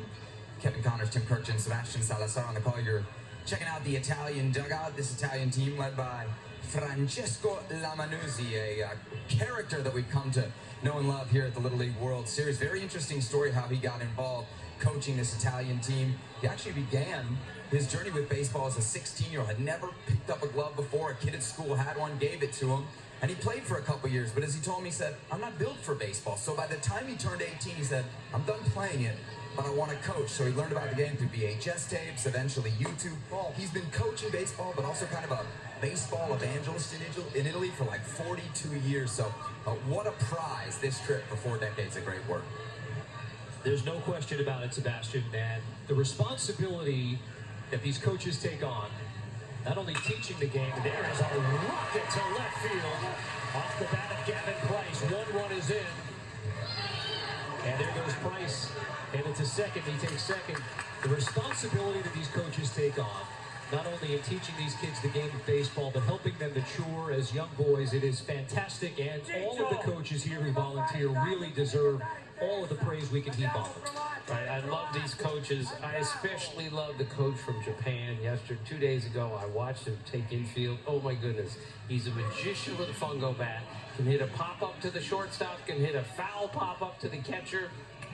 Kevin Connors, Tim Kirchin, Sebastian Salazar on the call. You're checking out the Italian dugout. This Italian team led by Francesco Lamanuzzi, a character that we've come to know and love here at the Little League World Series. Very interesting story how he got involved coaching this Italian team. He actually began his journey with baseball as a 16-year-old. Had never picked up a glove before. A kid at school had one, gave it to him, and he played for a couple years. But as he told me, he said, I'm not built for baseball. So by the time he turned 18, he said, I'm done playing it, but I want to coach. So he learned about the game through VHS tapes, eventually YouTube. He's been coaching baseball, but also kind of a baseball evangelist in Italy for like 42 years. So what a prize, this trip for 4 decades of great work. There's no question about it, Sebastian, and the responsibility that these coaches take on, not only teaching the game, there is a rocket to left field off the bat of Gavin Price. 1 run is in. And there goes Price, headed to second. He takes second. The responsibility that these coaches take on, not only in teaching these kids the game of baseball, but helping them mature as young boys, it is fantastic. And all of the coaches here who volunteer really deserve all of the praise we can heap on them. Right, I love these coaches. I especially love the coach from Japan. 2 days ago, I watched him take infield. Oh my goodness, he's a magician with a fungo bat. Can hit a pop-up to the shortstop, can hit a foul pop-up to the catcher.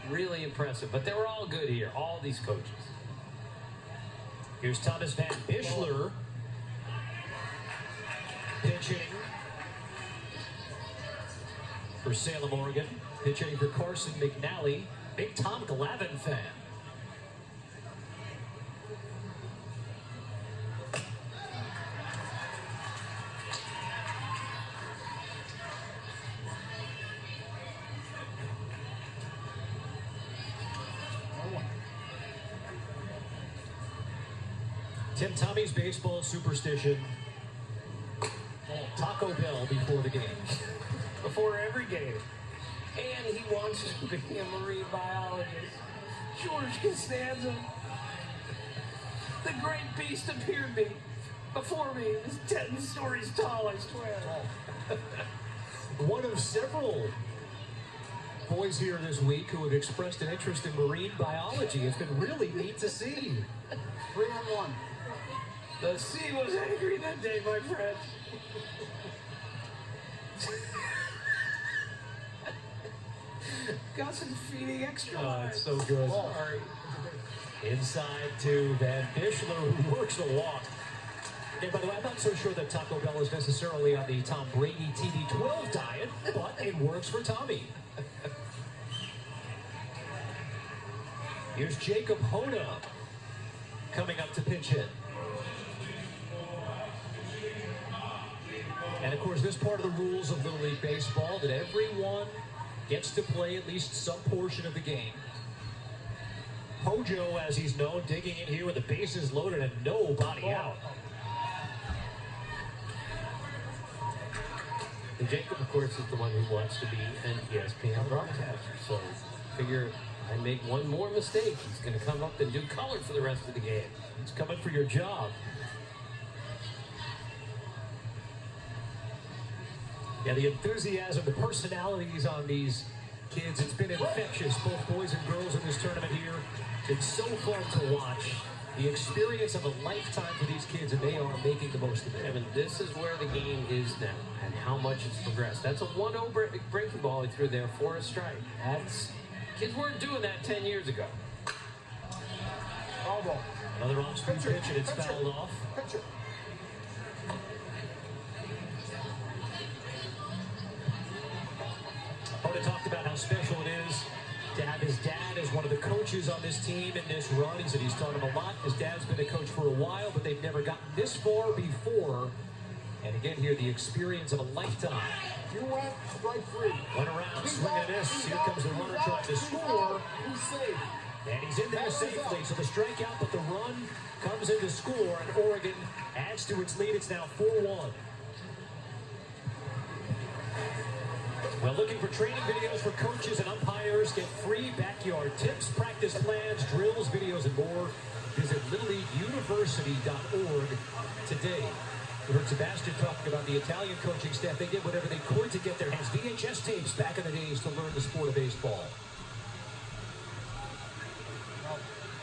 Really impressive. But they were all good here, all these coaches. Here's Thomas Van Bischler pitching for Salem, Oregon. Pitching for Carson McNally. Big Tom Glavine fan. Tim Tommy's baseball superstition. Taco Bell before the game. Before every game. And he wants to be a marine biologist. George Costanza. The great beast appeared me. Before me, it was 10 stories tall, I swear. One of several boys here this week who have expressed an interest in marine biology. It's been really neat to see. 3-1. The sea was angry that day, my friend. Got some feeding extra. Oh, it's so good. Sorry. Inside to Van Bischler, who works a walk. And by the way, I'm not so sure that Taco Bell is necessarily on the Tom Brady TB12 diet, but it works for Tommy. Here's Jacob HODA coming up to pinch hit. And of course, this part of the rules of Little League Baseball, that everyone gets to play at least some portion of the game. Hojo, as he's known, digging in here with the bases loaded and nobody out. And Jacob, of course, is the one who wants to be an ESPN broadcaster. So figure I make one more mistake, he's going to come up and do color for the rest of the game. He's coming for your job. Yeah, the enthusiasm, the personalities on these kids, it's been infectious, both boys and girls in this tournament here. It's so fun to watch. The experience of a lifetime for these kids, and they are making the most of it. Evan, this is where the game is now and how much it's progressed. That's a 1-0 breaking ball he threw there for a strike. Kids weren't doing that 10 years ago. Another off-speed pitch, and it's fouled off. Hoda talked about how special it is to have his dad as one of the coaches on this team in this run. He said he's taught him a lot. His dad's been a coach for a while, but they've never gotten this far before. And again here, the experience of a lifetime. You went strike 3. Went around, swing and a miss. Here comes the runner trying to score. And he's in there safely. So the strikeout, but the run comes in to score, and Oregon adds to its lead. It's now 4-1. Well, looking for training videos for coaches and umpires, get free backyard tips, practice plans, drills, videos, and more. Visit LittleLeagueUniversity.org today. We heard Sebastian talking about the Italian coaching staff. They did whatever they could to get their hands VHS tapes back in the days to learn the sport of baseball.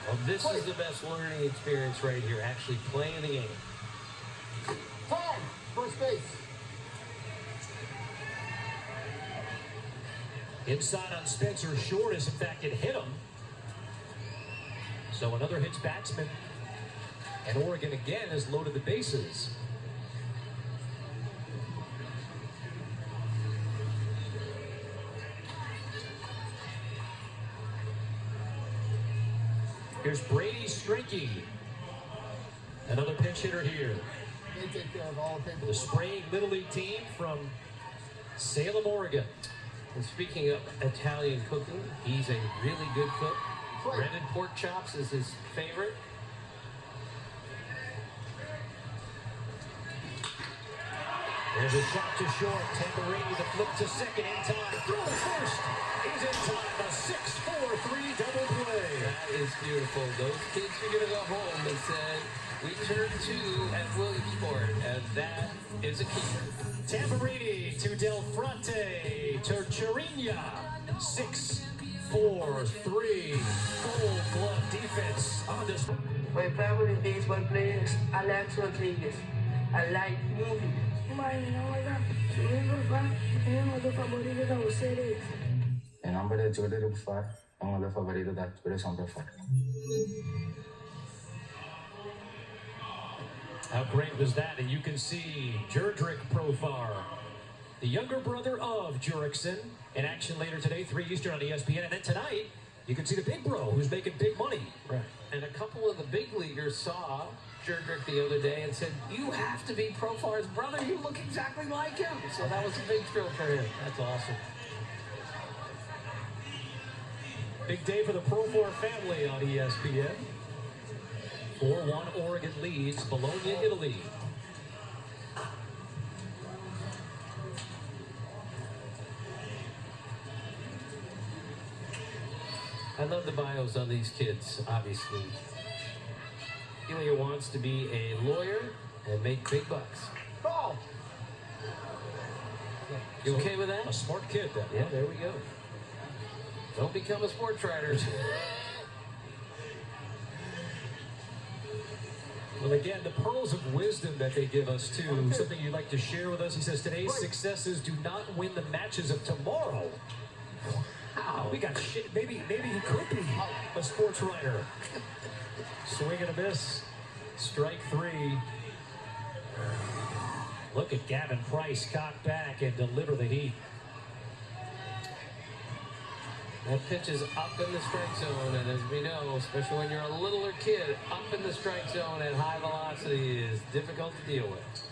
Well, this is the best learning experience right here, actually playing the game. Time, first base. Inside on Spencer Shortis. In fact, it hit him. So another hits batsman. And Oregon again has loaded the bases. Here's Brady Strinky. Another pinch hitter here. They take care of all the paperwork. The spraying Little League team from Salem, Oregon. And speaking of Italian cooking, he's a really good cook. Breaded pork chops is his favorite. There's a shot to short. Tamburini, the flip to second in time. Throw to first. He's in time. A 6-4-3 double play. That is beautiful. Those kids are going to go home and say, we turned 2 at Williamsport, and that is a keeper. Tamburini to DELFRATE to Chirinia. 6-4-3. Gold glove defense on this. My favorite baseball player is Alex Rodriguez. I like movie. El nombre de Jordi Rufar es uno de los favoritos de la expresión perfecta. How great was that? And you can see Jerdrick Profar, the younger brother of Jurickson, in action later today, 3 Eastern on ESPN. And then tonight, you can see the big bro who's making big money. Right. And a couple of the big leaguers saw Jerdrick the other day and said, you have to be Profar's brother. You look exactly like him. So that was a big thrill for him. That's awesome. Big day for the Profar family on ESPN. 4-1 Oregon leads Bologna, Italy. I love the bios on these kids, obviously. Ilya wants to be a lawyer and make big bucks. Ball. You okay with that? A smart kid, then. Yeah, there we go. Don't become a sports writer. Well, again, the pearls of wisdom that they give us, too. Something you'd like to share with us. He says, today's successes do not win the matches of tomorrow. Wow, we got shit. Maybe he could be a sports writer. Swing and a miss. Strike 3. Look at Gavin Price cock back and deliver the heat. That pitch is up in the strike zone, and as we know, especially when you're a littler kid, up in the strike zone at high velocity is difficult to deal with.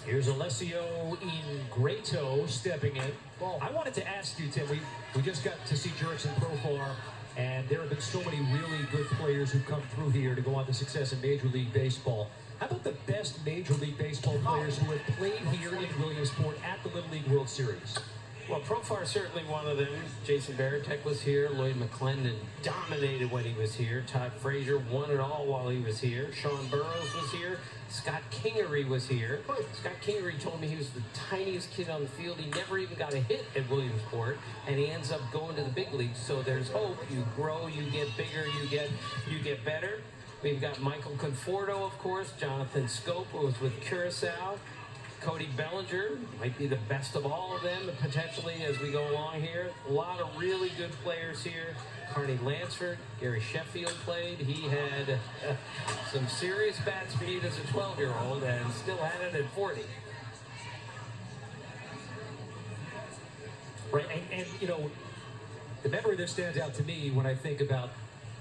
Here's Alessio Ingrato stepping in. Well, I wanted to ask you, Tim, we just got to see Jurickson Profar, and there have been so many really good players who've come through here to go on to success in Major League Baseball. How about the best Major League Baseball players who have played here in Williamsport at the Little League World Series? Well, Profar is certainly one of them. Jason Varitek was here. Lloyd McClendon dominated when he was here. Todd Frazier won it all while he was here. Sean Burrows was here. Scott Kingery was here. Scott Kingery told me he was the tiniest kid on the field. He never even got a hit at Williamsport, and he ends up going to the big leagues. So there's hope. You grow, you get bigger, you get better. We've got Michael Conforto, of course. Jonathan Scope, who was with Curacao. Cody Bellinger might be the best of all of them, potentially, as we go along here. A lot of really good players here. Carney Lansford, Gary Sheffield played. He had some serious bat speed as a 12-year-old and still had it at 40. Right, and you know, the memory that stands out to me when I think about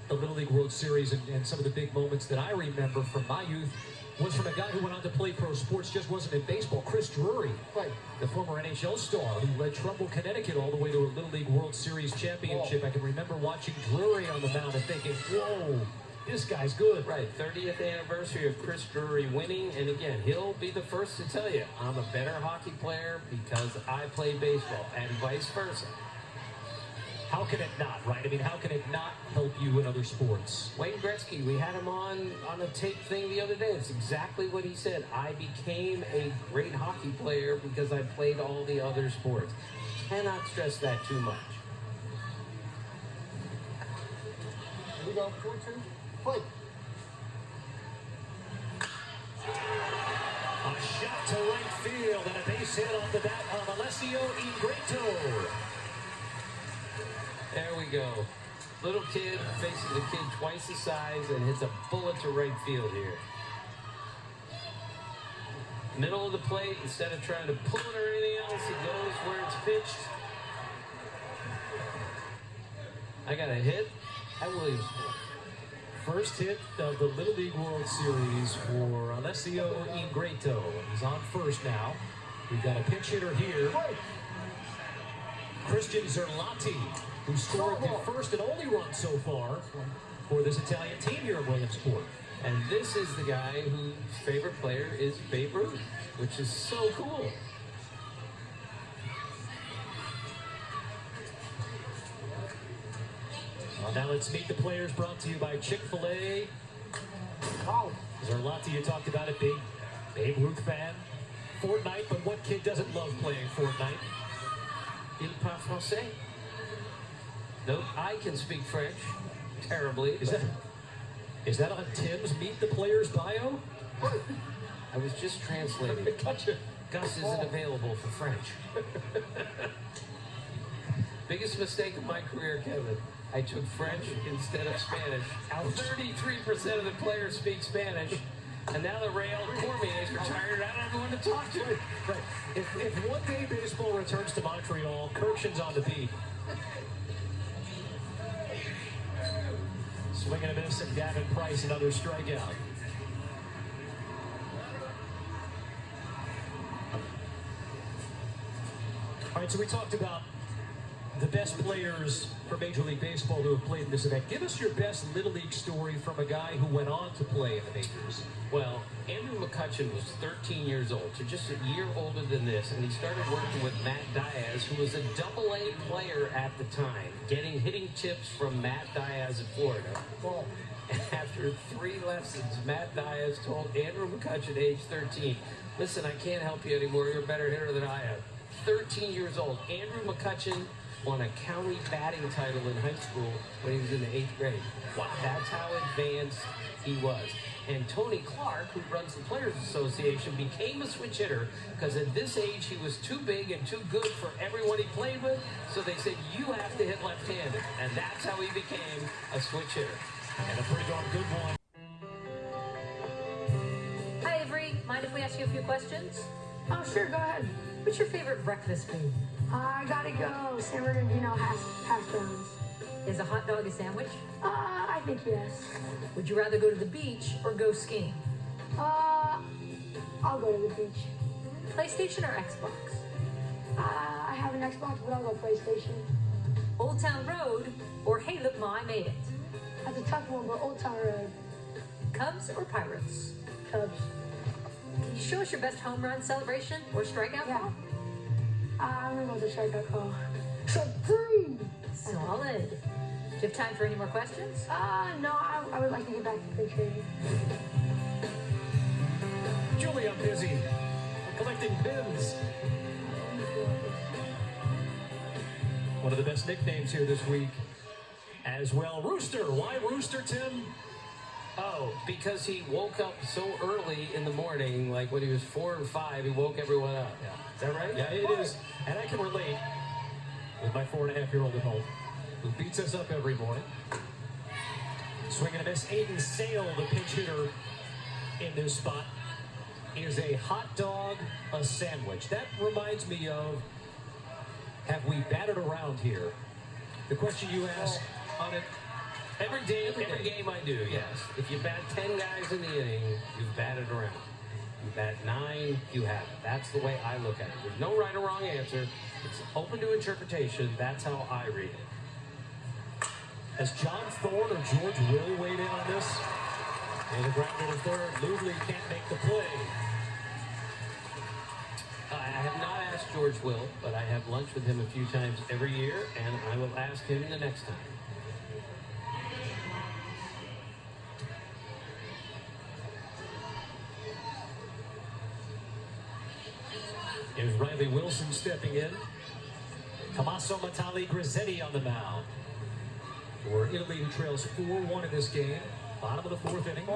the Little League World Series and some of the big moments that I remember from my youth was from a guy who went on to play pro sports, just wasn't in baseball. Chris Drury, the former NHL star who led Trumbull, Connecticut all the way to a Little League World Series championship. I can remember watching Drury on the mound and thinking, whoa, this guy's good. Right, 30th anniversary of Chris Drury winning, and again, he'll be the first to tell you, I'm a better hockey player because I played baseball, and vice versa. How can it not, right? I mean, how can it not help you in other sports? Wayne Gretzky, we had him on a tape thing the other day. It's exactly what he said. I became a great hockey player because I played all the other sports. Cannot stress that too much. Here we go, 2-2, play. A shot to right field and a base hit off the bat of Alessio Ingrato. There we go. Little kid faces a kid twice his size and hits a bullet to right field here. Middle of the plate, instead of trying to pull it or anything else, he goes where it's pitched. I got a hit at Williamsport. First hit of the Little League World Series for Alessio Ingrato. He's on first now. We've got a pinch hitter here. Christian Zerlatti, who scored the first and only run so far for this Italian team here at Williamsport. And this is the guy whose favorite player is Babe Ruth, which is so cool. Well, now let's meet the players, brought to you by Chick-fil-A. Zerlatti, you talked about it, big Babe Ruth fan. Fortnite, but what kid doesn't love playing Fortnite? Il parle français? Nope, I can speak French terribly. Is that on Tim's Meet the Players bio? I was just translating. Gotcha. Gus isn't available for French. Biggest mistake of my career, Kevin. I took French instead of Spanish. 33% of the players speak Spanish. And now that Rael Cormier is retired, I don't have anyone to talk to. Right. If one day baseball returns to Montreal, Kirkshin's on the beat. Swing and a miss, and Gavin Price, another strikeout. All right, so we talked about the best players for Major League Baseball who have played in this event. Give us your best Little League story from a guy who went on to play in the majors. Well, Andrew McCutchen was 13 years old, so just a year older than this, and he started working with Matt Diaz, who was a Double-A player at the time, hitting tips from Matt Diaz in Florida. After 3 lessons, Matt Diaz told Andrew McCutchen, age 13, listen, I can't help you anymore. You're a better hitter than I am. 13 years old. Andrew McCutchen won a county batting title in high school when he was in the 8th grade. Wow. That's how advanced he was. And Tony Clark, who runs the Players Association, became a switch hitter because at this age he was too big and too good for everyone he played with. So they said, you have to hit left-handed. And that's how he became a switch hitter. And a pretty darn good one. Hi, Avery. Mind if we ask you a few questions? Oh, sure, go ahead. What's your favorite breakfast food? I gotta go San Bernardino hash browns. Is a hot dog a sandwich? I think yes. Would you rather go to the beach or go skiing? I'll go to the beach. PlayStation or Xbox? I have an Xbox, but I'll go PlayStation. Old Town Road or Hey Look Ma, I Made It? That's a tough one, but Old Town Road. Cubs or Pirates? Cubs. Can you show us your best home run celebration or strikeout call? I'm gonna go with the strikeout call. Supreme! Solid. Do you have time for any more questions? No, I would like to get back to pitching. Julie, I'm busy. I'm collecting pins. One of the best nicknames here this week as well. Rooster. Why Rooster, Tim? Oh, because he woke up so early in the morning, like when he was 4 or 5, he woke everyone up. Yeah. Is that right? Yeah, it is. And I can relate with my 4.5-year-old at home, who beats us up every morning. Swinging a miss. Aiden Sale, the pinch hitter in this spot, is a hot dog, a sandwich. That reminds me of, have we batted around here? The question you ask on it. Every game I do, yes. If you bat 10 guys in the inning, you've batted around. You bat 9, you haven't. That's the way I look at it. There's no right or wrong answer. It's open to interpretation. That's how I read it. Has John Thorne or George Will weighed in on this? And the ground to the third. Ludley can't make the play. I have not asked George Will, but I have lunch with him a few times every year, and I will ask him the next time. Here's Riley Wilson stepping in. Tommaso Metalli Grizzetti on the mound. For Italy, who trails 4-1 in this game. Bottom of the 4th inning.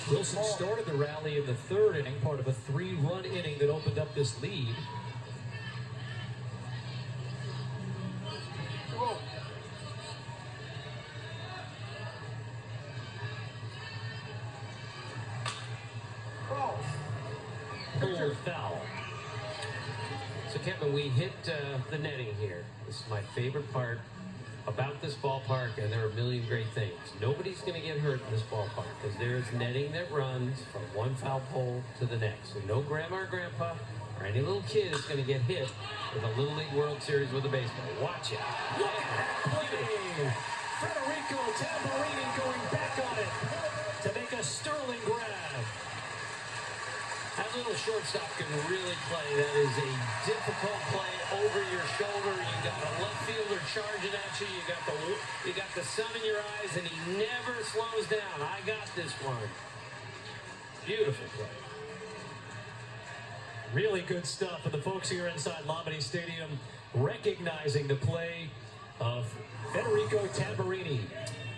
Wilson started the rally in the 3rd inning, part of a 3-run inning that opened up this lead. Pulled foul. So, Kevin, we hit the netting here. This is my favorite part about this ballpark, and there are a million great things. Nobody's going to get hurt in this ballpark because there is netting that runs from one foul pole to the next. So no grandma or grandpa or any little kid is going to get hit with a Little League World Series with a baseball. Watch it. Look at that play! Federico Tamburini going back on it to make a sterling grab. That little shortstop can really play. That is a difficult play over your shoulder. You got a left fielder charging at you. You got the sun in your eyes, and he never slows down. I got this one. Beautiful play. Really good stuff. And the folks here inside Lombardi Stadium recognizing the play of Federico Tamburini.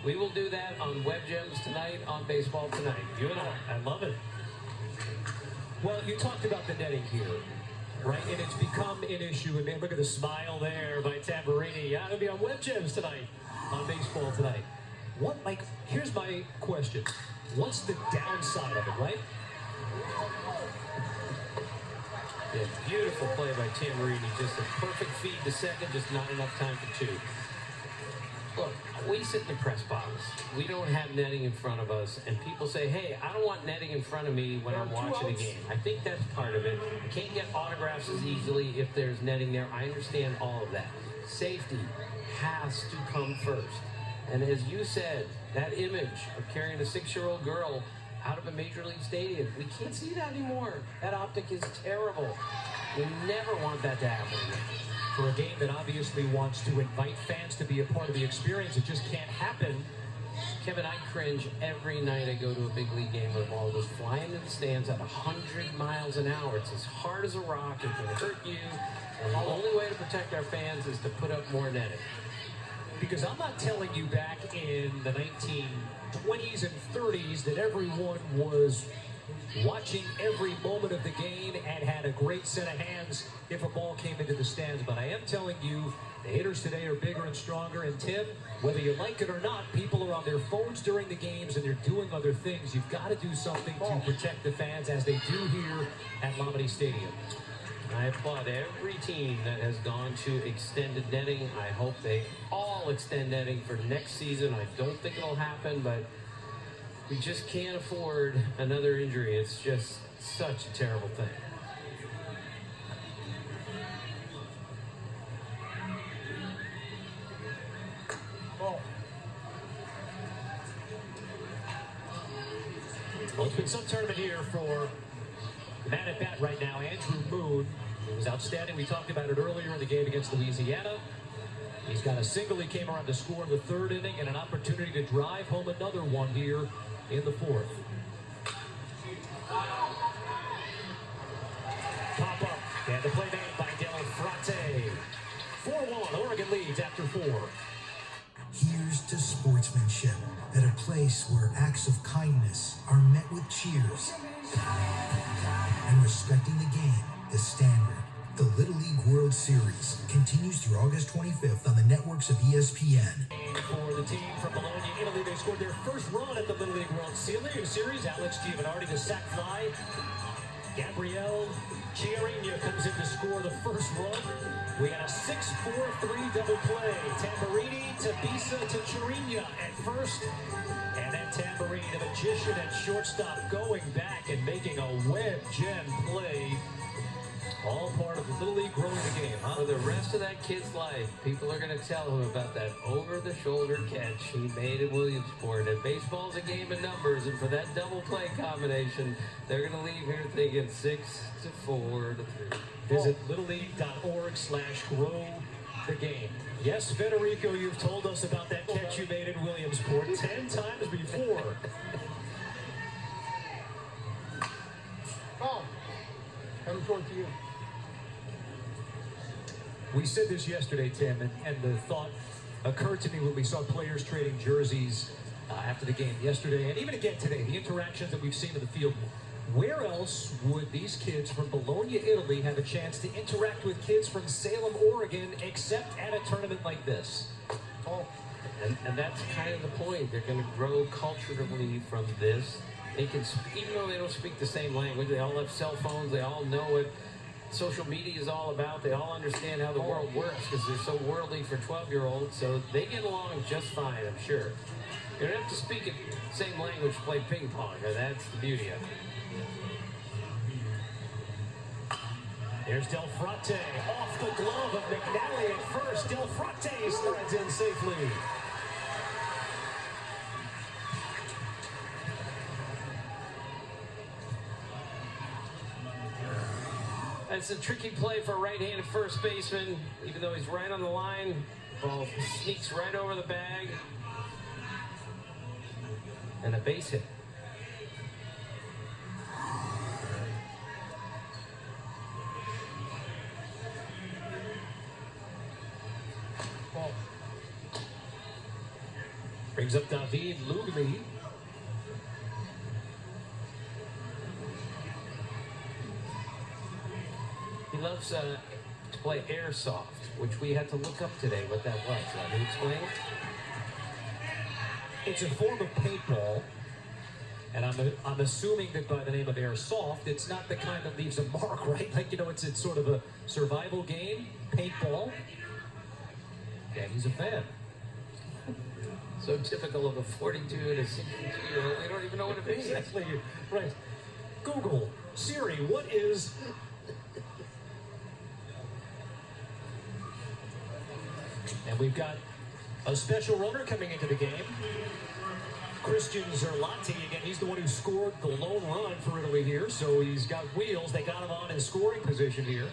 We will do that on Web Gems tonight, on Baseball Tonight. You and I love it. Well, you talked about the netting here, right? And it's become an issue. And man, look at the smile there by Tamburini. Yeah, it'll be on Web Gems tonight, on Baseball Tonight. Here's my question. What's the downside of it, right? Yeah, beautiful play by Tamburini. Just a perfect feed to second, just not enough time for 2. Look, we sit in the press box. We don't have netting in front of us, and people say, hey, I don't want netting in front of me when I'm watching a game. I think that's part of it. You can't get autographs as easily if there's netting there. I understand all of that. Safety has to come first. And as you said, that image of carrying a 6-year-old girl out of a Major League Stadium, we can't see that anymore. That optic is terrible. We never want that to happen again. For a game that obviously wants to invite fans to be a part of the experience, it just can't happen. Kevin, I cringe every night I go to a big league game where the ball goes flying in the stands at 100 miles an hour. It's as hard as a rock. It can hurt you. And the only way to protect our fans is to put up more netting. Because I'm not telling you back in the 1920s and 30s that everyone was watching every moment of the game and had a great set of hands if a ball came into the stands. But I am telling you, the hitters today are bigger and stronger. And Tim, whether you like it or not, people are on their phones during the games and they're doing other things. You've got to do something to protect the fans, as they do here at Lombardi Stadium. I applaud every team that has gone to extended netting. I hope they all extend netting for next season. I don't think it'll happen, but we just can't afford another injury. It's just such a terrible thing. Well, it's been some tournament here for the man at bat right now, Andrew MHOON. He was outstanding. We talked about it earlier in the game against Louisiana. He's got a single. He came around to score in the third inning and an opportunity to drive home another one here in the fourth. Pop up, and the play made by DELFRATE. 4-1, Oregon leads after 4. Here's to sportsmanship at a place where acts of kindness are met with cheers and respecting the game is standard. The Little League World Series continues through August 25th on the networks of ESPN. For the team from Bologna, Italy, they scored their first run at the Little League World Series. Alex GIOVANARDI, the sac fly. Gabriel Chiarinha comes in to score the first run. We got a 6-4-3 double play. Tamburini to Bisa to Chiarinha at first. And then Tamburini, the magician at shortstop, going back and making a web gem play. All part of the Little League growing the game, huh? For the rest of that kid's life, people are going to tell him about that over-the-shoulder catch he made at Williamsport. And baseball's a game of numbers, and for that double play combination, they're going to leave here thinking 6-4-3. Visit littleleague.org/grow the game. Yes, Federico, you've told us about that catch you made in Williamsport 10 times before. Oh, I'm going to you. We said this yesterday, Tim, and the thought occurred to me when we saw players trading jerseys after the game yesterday, and even again today, the interactions that we've seen in the field. Where else would these kids from Bologna, Italy, have a chance to interact with kids from Salem, Oregon, except at a tournament like this? Oh, and that's kind of the point. They're going to grow culturally from this. They can, even though they don't speak the same language, they all have cell phones, they all know what social media is all about, they all understand how the world works because they're so worldly for 12-year-olds, so they get along just fine, I'm sure. You don't have to speak the same language to play ping pong, and that's the beauty of it. There's DELFRATE off the glove of MCNALLY at first. DELFRATE slides in safely. That's a tricky play for a right-handed first baseman. Even though he's right on the line, the ball sneaks right over the bag. And a base hit. Brings up David Lugli. He loves to play airsoft, which we had to look up today what that was. Can you explain? It's a form of paintball, and I'm assuming that by the name of airsoft, it's not the kind that leaves a mark, right? Like, you know, it's sort of a survival game, paintball. And he's a fan. So typical of a 42 and a 62-year-old. They don't even know what it means. Exactly, right. Google, Siri, what is... And we've got a special runner coming into the game. Christian Zerlati, again, he's the one who scored the lone run for Italy here, so he's got wheels. They got him on in scoring position here.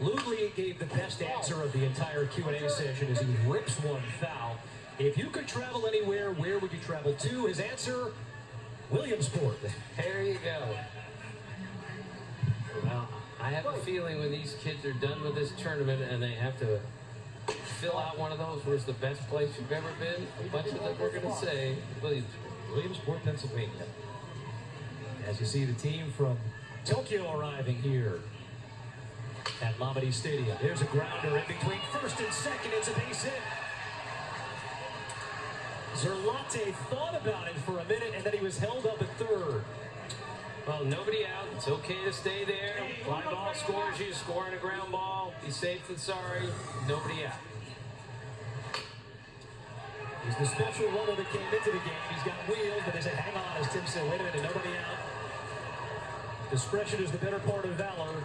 Lugli gave the best answer of the entire Q&A session as he rips one foul. If you could travel anywhere, where would you travel to? His answer, Williamsport. There you go. Well, I have a feeling when these kids are done with this tournament and they have to fill out one of those, where's the best place you've ever been, a bunch of them are going to say Williamsport, Pennsylvania. As you see the team from Tokyo arriving here at Lamade Stadium. There's a grounder in between first and second. It's a base hit. Zerlate thought about it for a minute, and then he was held up at third. Well, nobody out. It's okay to stay there. Fly ball scores you, scoring a ground ball. Be safe than sorry. Nobody out. He's the special runner that came into the game. He's got wheels, but they say, hang on, as Tim said, wait a minute, nobody out. Discretion is the better part of valor.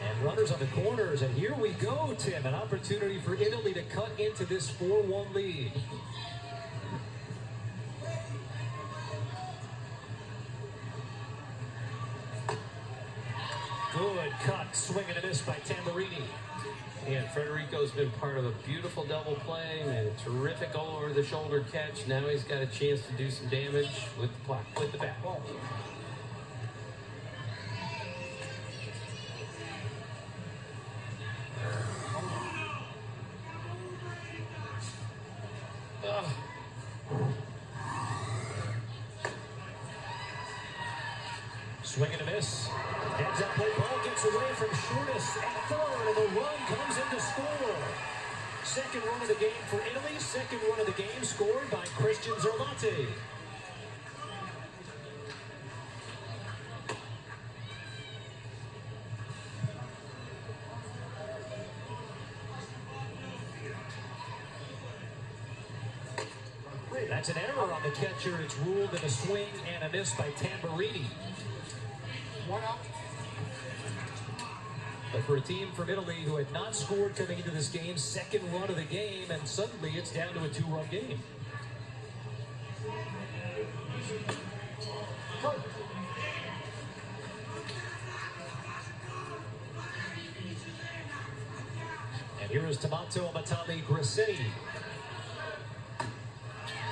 And runners on the corners, and here we go, Tim. An opportunity for Italy to cut into this 4-1 lead. Good cut, swing and a miss by Tamburini. And Federico's been part of a beautiful double play and a terrific over-the-shoulder catch. Now he's got a chance to do some damage with the bat. Swing and a miss. Heads up, play ball gets away from Shortis at third, and the run comes in to score. Second run of the game for Italy. Second run of the game scored by Christian Zerlatti. That's an error on the catcher. It's ruled in a swing and a miss by Tamburini. One out. But for a team from Italy who had not scored coming into this game, second run of the game, and suddenly it's down to a 2-run game. And here is Tomato Metalli Grassetti.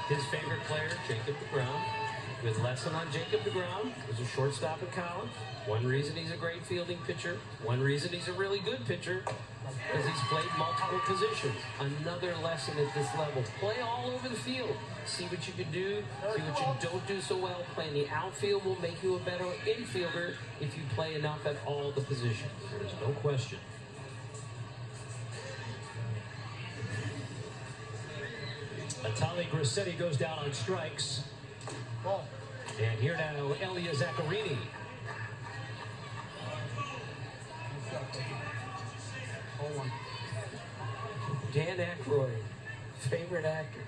His favorite player, Jacob deGrom. Good lesson on Jacob deGrom. Was a shortstop in college. One reason he's a great fielding pitcher. One reason he's a really good pitcher, because he's played multiple positions. Another lesson at this level. Play all over the field. See what you can do. See what you don't do so well. Playing the outfield will make you a better infielder if you play enough at all the positions. There's no question. Metalli Grassetti goes down on strikes. And here now, Elia Zaccarini. Dan Aykroyd, favorite actor.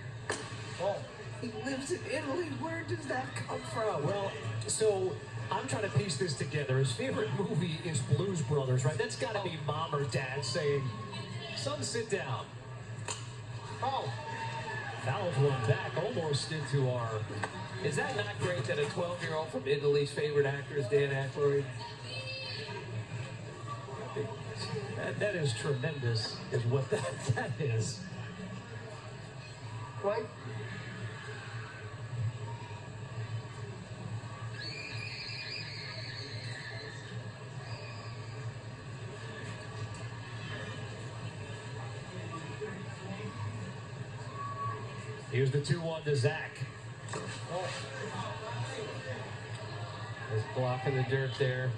He lives in Italy. Where does that come from? Well, so I'm trying to piece this together. His favorite movie is Blues Brothers, right? That's got to be mom or dad saying, son, sit down. Fouls one back almost into our... Is that not great that a 12-year-old from Italy's favorite actor is Dan Aykroyd? That is tremendous, is what that is. Right? Here's the 2-1 to Zach. He's blocking the dirt there.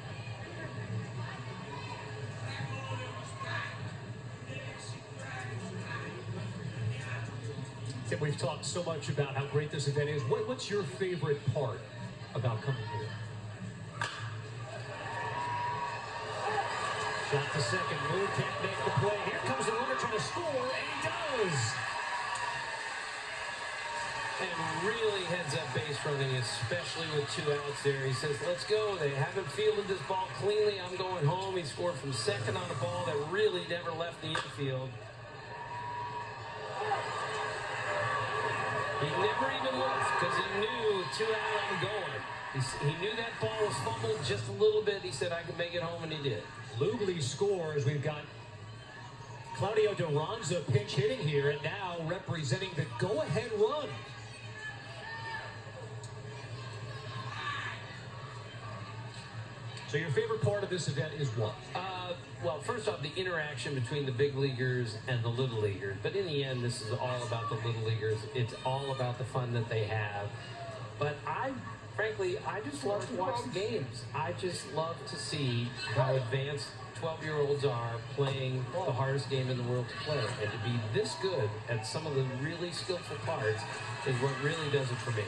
Tim, we've talked so much about how great this event is. What's your favorite part about coming here? Shot to second, Moon can't make the play. Here comes the runner trying to score, and he does! And really heads up base running, especially with 2 outs there. He says, let's go. They haven't fielded this ball cleanly. I'm going home. He scored from second on a ball that really never left the infield. He never even looked because he knew 2 out, I'm going. He knew that ball was fumbled just a little bit. He said, I can make it home, and he did. Lugli scores. We've got Claudio RONZA pinch hitting here, and now representing the go-ahead run. So your favorite part of this event is what? Well, first off, the interaction between the big leaguers and the little leaguers. But in the end, this is all about the little leaguers. It's all about the fun that they have. But frankly, I just love to watch the games. I just love to see how advanced 12-year-olds are playing the hardest game in the world to play. And to be this good at some of the really skillful parts is what really does it for me.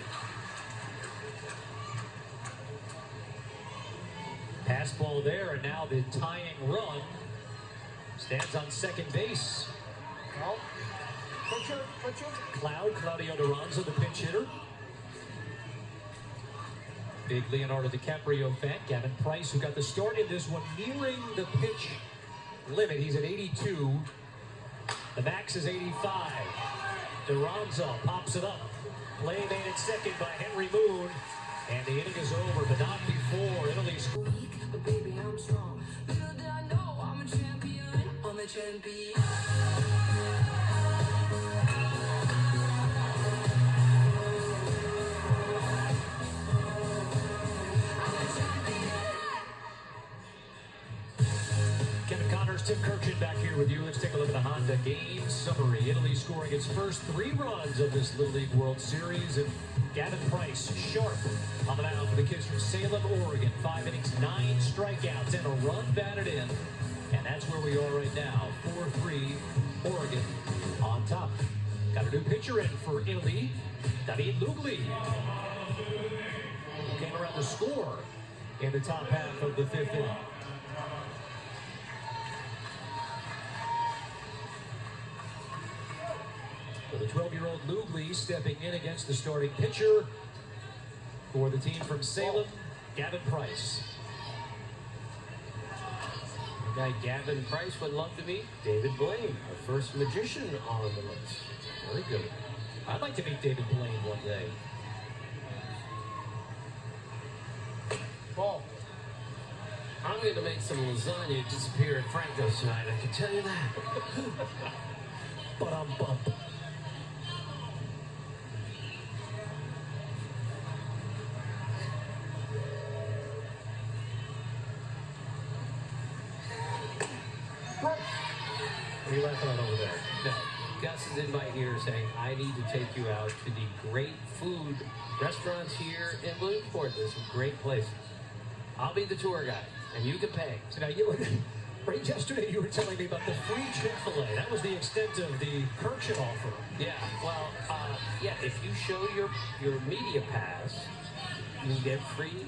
Fastball there, and now the tying run stands on second base. Claudio RONZA, the pinch hitter. Big Leonardo DiCaprio fan. Gavin Price, who got the start in this one, nearing the pitch limit. He's at 82. The max is 85. RONZA pops it up. Play made at second by Henry Moon. And the inning is over, but not before Italy's. But baby, I'm strong. Little did I know I'm a champion. I'm a champion. Kevin Connors, Tim Kirchin back here with you. Let's take a look at the Honda game summary. Italy scoring its first 3 runs of this Little League World Series. And Gavin Price, sharp on the mound for the kids from Salem, Oregon. 5 innings, 9 strikeouts, and a run batted in. And that's where we are right now. 4-3, Oregon on top. Got a new pitcher in for Italy, David Lugli. Who came around to score in the top half of the 5th inning. So the 12-year-old Lugli stepping in against the starting pitcher for the team from Salem, Gavin Price. Guy Gavin Price would love to meet David Blaine, our first magician on the list. Very good. I'd like to meet David Blaine one day. Paul, I'm going to make some lasagna disappear at Franco's tonight, I can tell you that. But I'm bummed. What are you laughing at over there? No. Gus is in my ear saying, I need to take you out to the great food restaurants here in Williamsport. There's some great places. I'll be the tour guide, and you can pay. So now right yesterday you were telling me about the free Chick-fil-A. That was the extent of the Kirchin offer. Yeah, well, yeah, if you show your media pass, you get free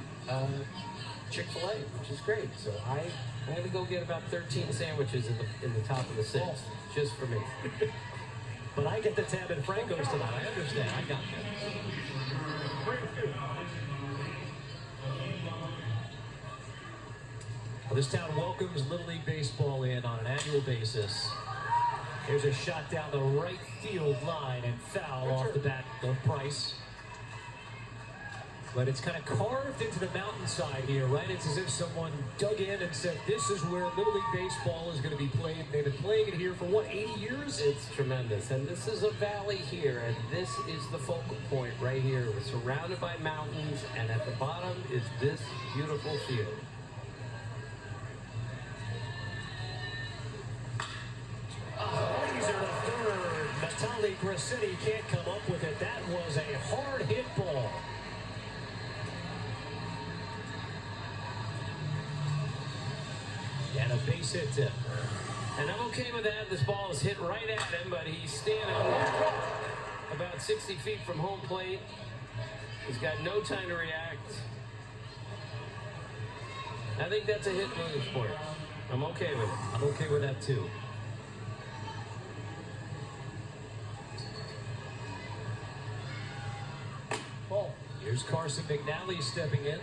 Chick-fil-A, which is great. So I'm going to go get about 13 sandwiches in the top of the 6, just for me. But I get the tab at Franco's tonight. I understand. I got you. Well, this town welcomes Little League Baseball in on an annual basis. Here's a shot down the right field line and foul off the bat of Price. But it's kind of carved into the mountainside here, right? It's as if someone dug in and said, this is where Little League Baseball is going to be played. They've been playing it here for, what, 80 years? It's tremendous. And this is a valley here, and this is the focal point right here. We're surrounded by mountains, and at the bottom is this beautiful field. Laser to third. Metalli Grassetti can't come up with it. That was a hard hit ball. And a base hit tip. And I'm okay with that. This ball is hit right at him, but he's standing about 60 feet from home plate. He's got no time to react. I think that's a hit Williamsport. I'm okay with it. I'm okay with that too. Here's Carson McNally stepping in.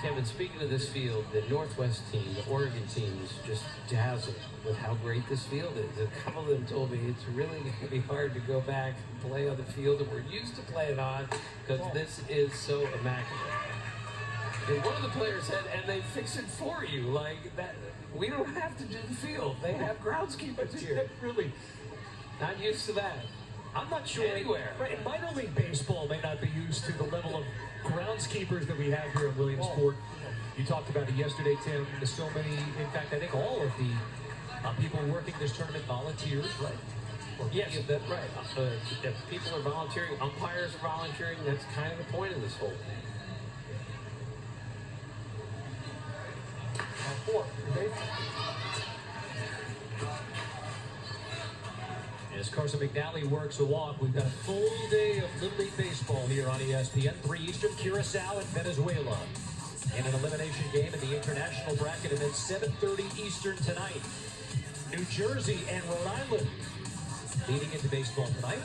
Kevin, speaking of this field, the Northwest team, the Oregon team is just dazzled with how great this field is. A couple of them told me it's really going to be hard to go back and play on the field that we're used to playing on because this is so immaculate. And one of the players said, and they fix it for you, like that. We don't have to do the field. They have groundskeepers here. Really, not used to that. I'm not sure anywhere. Right, minor league baseball may not be used to the level of groundskeepers that we have here in Williamsport. You talked about it yesterday, Tim. There's so many, in fact, I think all of the people working this tournament volunteers, right? Yes, that's right. If people are volunteering, umpires are volunteering. That's kind of the point of this whole thing. As Carson McNally works a walk, we've got a full day of Little League Baseball here on ESPN. 3 Eastern, Curacao and Venezuela. in an elimination game in the international bracket, and then 7:30 Eastern tonight. New Jersey and Rhode Island leading into baseball tonight,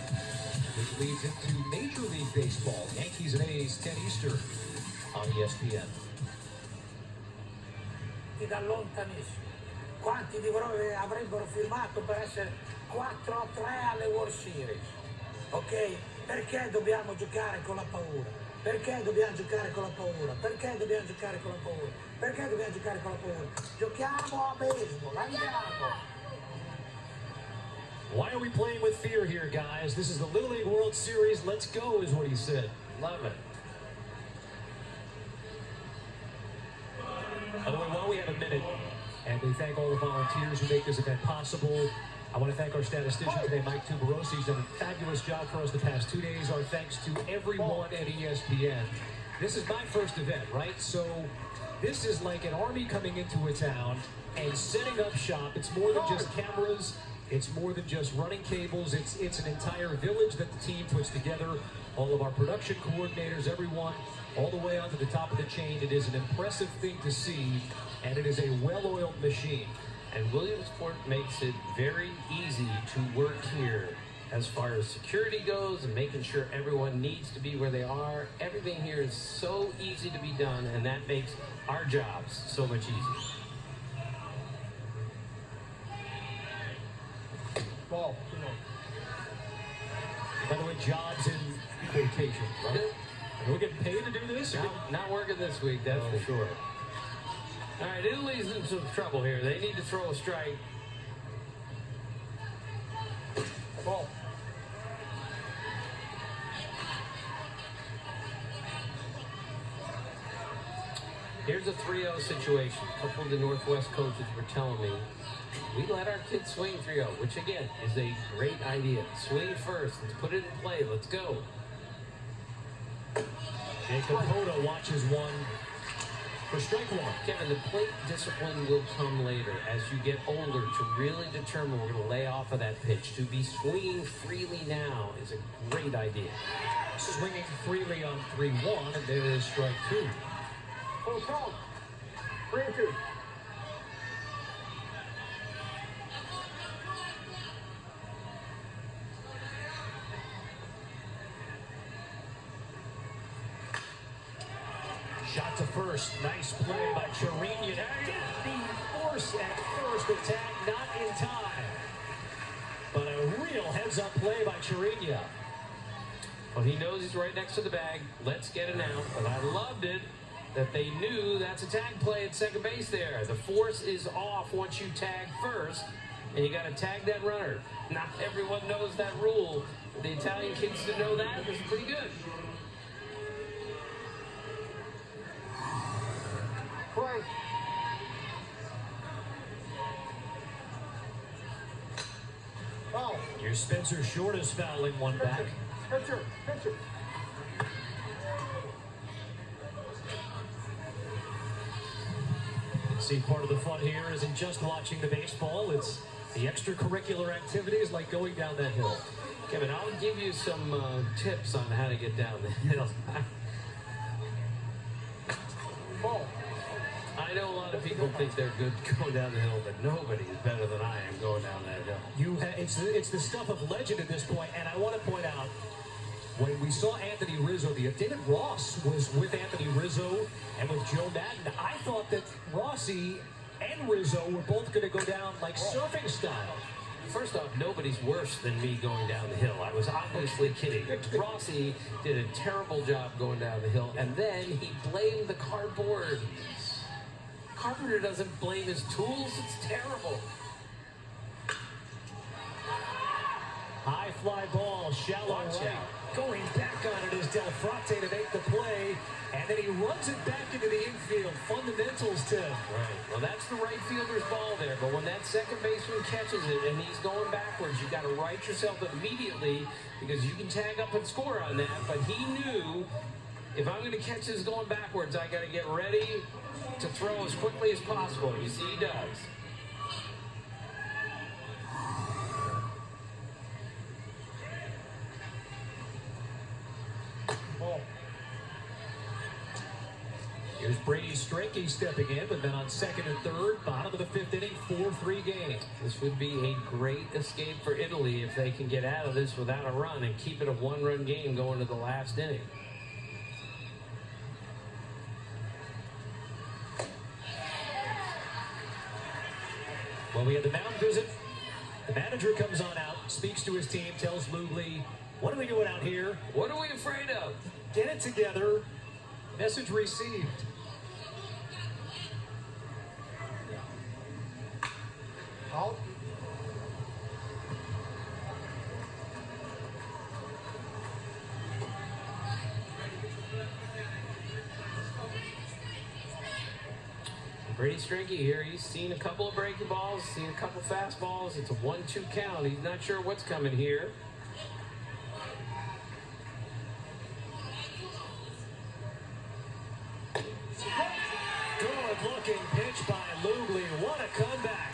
which leads into Major League Baseball. Yankees and A's, 10 Eastern on ESPN. Da lontanissimo. Quanti di voi avrebbero firmato per essere 4-3 alle World Series? Ok? Perché dobbiamo giocare con la paura? Perché dobbiamo giocare con la paura? Perché dobbiamo giocare con la paura? Perché dobbiamo giocare con la paura? Giochiamo a baseball, andiamo! Why are we playing with fear here, guys? This is the Little League World Series. Let's go, is what he said. Love it. By the way, while we have a minute, and we thank all the volunteers who make this event possible, I want to thank our statistician today, Mike Tuberosi. He's done a fabulous job for us the past 2 days. Our thanks to everyone at ESPN. This is my first event, right? So this is like an army coming into a town and setting up shop. It's more than just cameras. It's more than just running cables. It's an entire village that the team puts together. All of our production coordinators, everyone, all the way onto the top of the chain. It is an impressive thing to see, and it is a well-oiled machine. And Williamsport makes it very easy to work here as far as security goes and making sure everyone needs to be where they are. Everything here is so easy to be done, and that makes our jobs so much easier. Ball. By the way, jobs in quotations, right? Are we getting paid to do this? Not working this week, that's for sure. All right, Italy's in some trouble here. They need to throw a strike. Ball. Here's a 3-0 situation. A couple of the Northwest coaches were telling me, we let our kids swing 3-0, which again is a great idea. Swing first, let's put it in play, let's go. Jacob HODA watches one for strike one. Kevin, the plate discipline will come later as you get older to really determine we're going to lay off of that pitch. To be swinging freely now is a great idea. Swinging freely on 3-1, and there is strike two. Full count. 3-2. Shot to first. Nice play by Chirinia. Being forced at first. The tag not in time. But a real heads-up play by Chirinia. Well, he knows he's right next to the bag. Let's get it out. But I loved it that they knew that's a tag play at second base there. The force is off once you tag first, and you got to tag that runner. Not everyone knows that rule. The Italian kids to know that is pretty good. Play. Foul. Here's Spencer Shortis fouling one back. Pitcher. See, part of the fun here isn't just watching the baseball, it's the extracurricular activities like going down that hill. Kevin, I'll give you some tips on how to get down the hill. Ball. I know a lot of people think they're good going down the hill, but nobody is better than I am going down that hill. It's the stuff of legend at this point, and I want to point out, when we saw Anthony Rizzo, David Ross was with Anthony Rizzo and with Joe Madden. I thought that Rossi and Rizzo were both going to go down like surfing style. First off, nobody's worse than me going down the hill. I was obviously kidding. Rossi did a terrible job going down the hill, and then he blamed the cardboard. Carpenter doesn't blame his tools. It's terrible. High fly ball, shallow right. Going back on it is DELFRATE to make the play, and then he runs it back into the infield. Fundamentals, Tim. Right. Well, that's the right fielder's ball there, but when that second baseman catches it and he's going backwards, you got to right yourself immediately because you can tag up and score on that, but he knew if I'm going to catch this going backwards, I got to get ready to throw as quickly as possible. You see, he does. Here's Brady Strinke stepping in, but then on second and third, bottom of the fifth inning, 4-3 game. This would be a great escape for Italy if they can get out of this without a run and keep it a one-run game going to the last inning. Well, we had the mound visit. The manager comes on out, speaks to his team, tells Lugli, what are we doing out here? What are we afraid of? Get it together. Message received. Out. Brady Strinke here, he's seen a couple of breaking balls, seen a couple fastballs. It's a 1-2 count. He's not sure what's coming here. Good looking pitch by Lugli. What a comeback.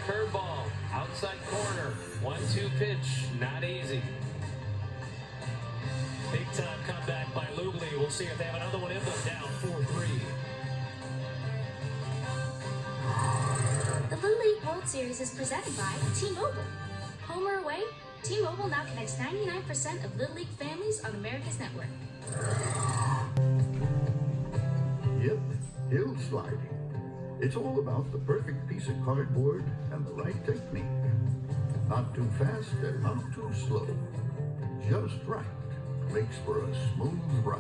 Curveball, outside corner, 1-2 pitch, not easy. Big time comeback by Lugli. We'll see if they have another one in them, down 4-3. The Little League World Series is presented by T-Mobile. Home or away, T-Mobile now connects 99% of Little League families on America's network. Yep, hill sliding. It's all about the perfect piece of cardboard and the right technique. Not too fast and not too slow. Just right. Makes for a smooth ride.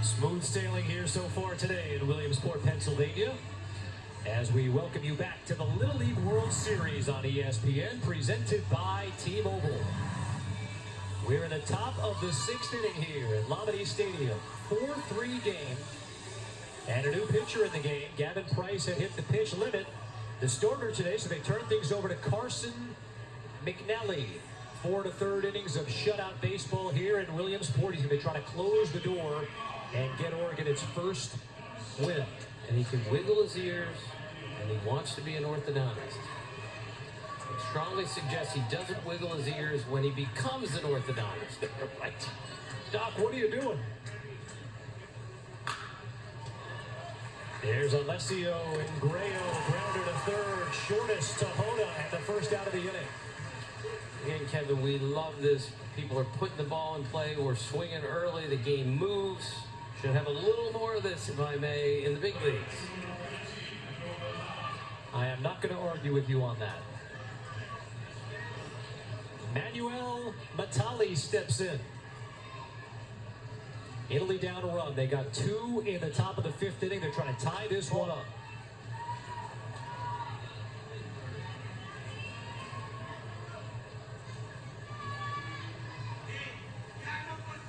Smooth sailing here so far today in Williamsport, Pennsylvania, as we welcome you back to the Little League World Series on ESPN, presented by T-Mobile. We're in the top of the sixth inning here at Lamini Stadium. 4-3 game. And a new pitcher in the game. Gavin Price had hit the pitch limit. The starter today, so they turn things over to Carson McNally. 4 1/3 innings of shutout baseball here in Williamsport. He's going to try to close the door and get Oregon its first win. And he can wiggle his ears, and he wants to be an orthodontist. I strongly suggest he doesn't wiggle his ears when he becomes an orthodontist. Right. Doc, what are you doing? There's Alessio Ingrayo, grounder to third, shortest to Hoda at the first out of the inning. Again, Kevin, we love this. People are putting the ball in play. We're swinging early. The game moves. Should have a little more of this, if I may, in the big leagues. I am not going to argue with you on that. Manuel Metalli steps in. Italy down a run. They got 2 in the top of the fifth inning. They're trying to tie this one up.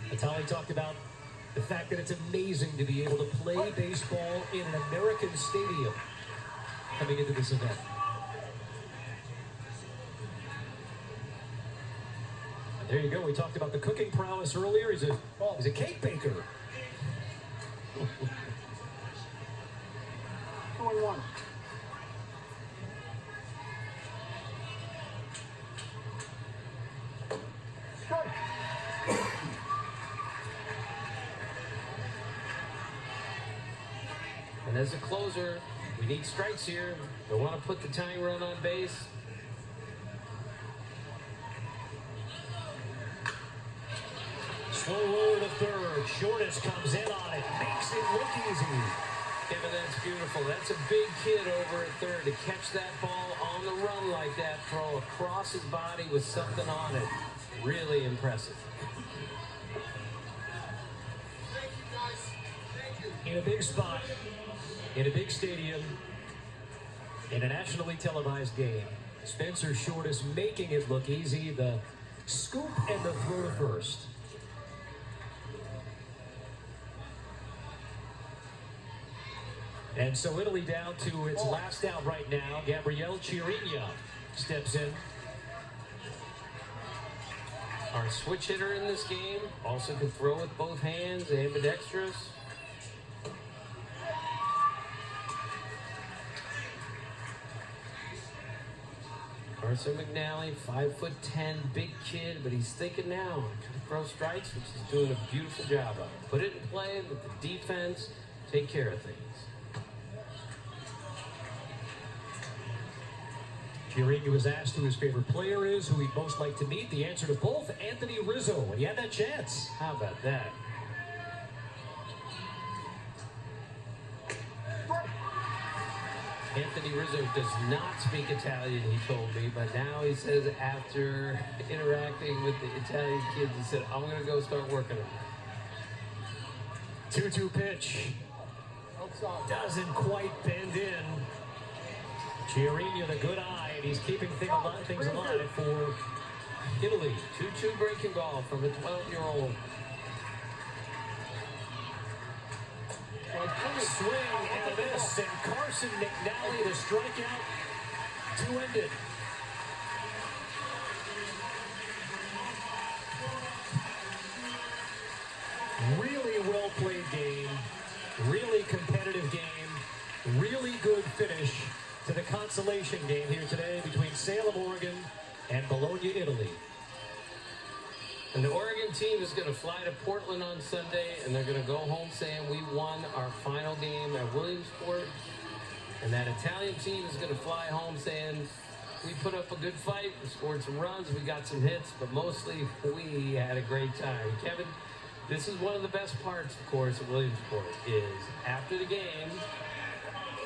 Metalli talked about the fact that it's amazing to be able to play baseball in an American stadium coming into this event. There you go. We talked about the cooking prowess earlier. He's a cake baker. 2-1. And as a closer, we need strikes here. They want to put the tying run on base. Slow roll to third. Shortest comes in on it. Makes it look easy. Kevin, that's beautiful. That's a big kid over at third to catch that ball on the run like that, throw across his body with something on it. Really impressive. In a big spot, in a big stadium, in a nationally televised game, Spencer Shortis making it look easy. The scoop and the throw to first. And so Italy down to its last out right now. Gabriel Chirina steps in. Our switch hitter in this game also can throw with both hands, ambidextrous. Carson McNally, 5'10", big kid, but he's thinking now. Gonna throw strikes, which he's doing a beautiful job of. Put it in play, let the defense take care of things. Chiarini was asked who his favorite player is, who he'd most like to meet. The answer to both, Anthony Rizzo, and he had that chance. How about that? Anthony Rizzo does not speak Italian, he told me, but now he says after interacting with the Italian kids, he said, I'm going to go start working on it. 2-2 pitch. Doesn't quite bend in. Chiarini with a good eye, and he's keeping things alive for Italy. 2-2 breaking ball from a 12-year-old. Swing and a miss, and Carson McNally to strike out to end it. Really well played game, really competitive game, really good finish to the consolation game here today between Salem, Oregon and Bologna, Italy. And the Oregon team is going to fly to Portland on Sunday, and they're going to go home saying we won our final game at Williamsport. And that Italian team is going to fly home saying we put up a good fight, we scored some runs, we got some hits, but mostly we had a great time. Kevin, this is one of the best parts, of course, of Williamsport, is after the game,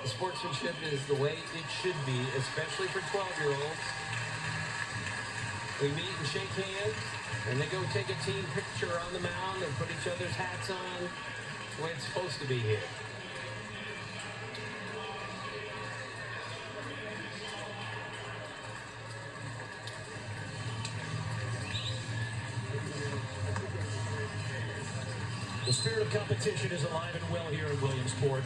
the sportsmanship is the way it should be, especially for 12-year-olds. We meet and shake hands, and they go take a team picture on the mound and put each other's hats on. That's the way it's supposed to be here. The spirit of competition is alive and well here in Williamsport.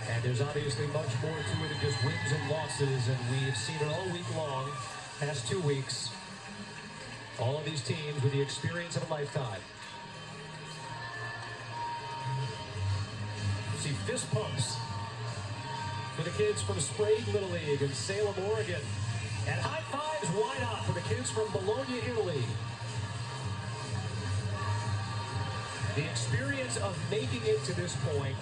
And there's obviously much more to it than just wins and losses, and we've seen it all week long, past 2 weeks. All of these teams with the experience of a lifetime. You see fist pumps for the kids from Sprague Little League in Salem, Oregon. And high fives, why not, for the kids from Bologna, Italy. The experience of making it to this point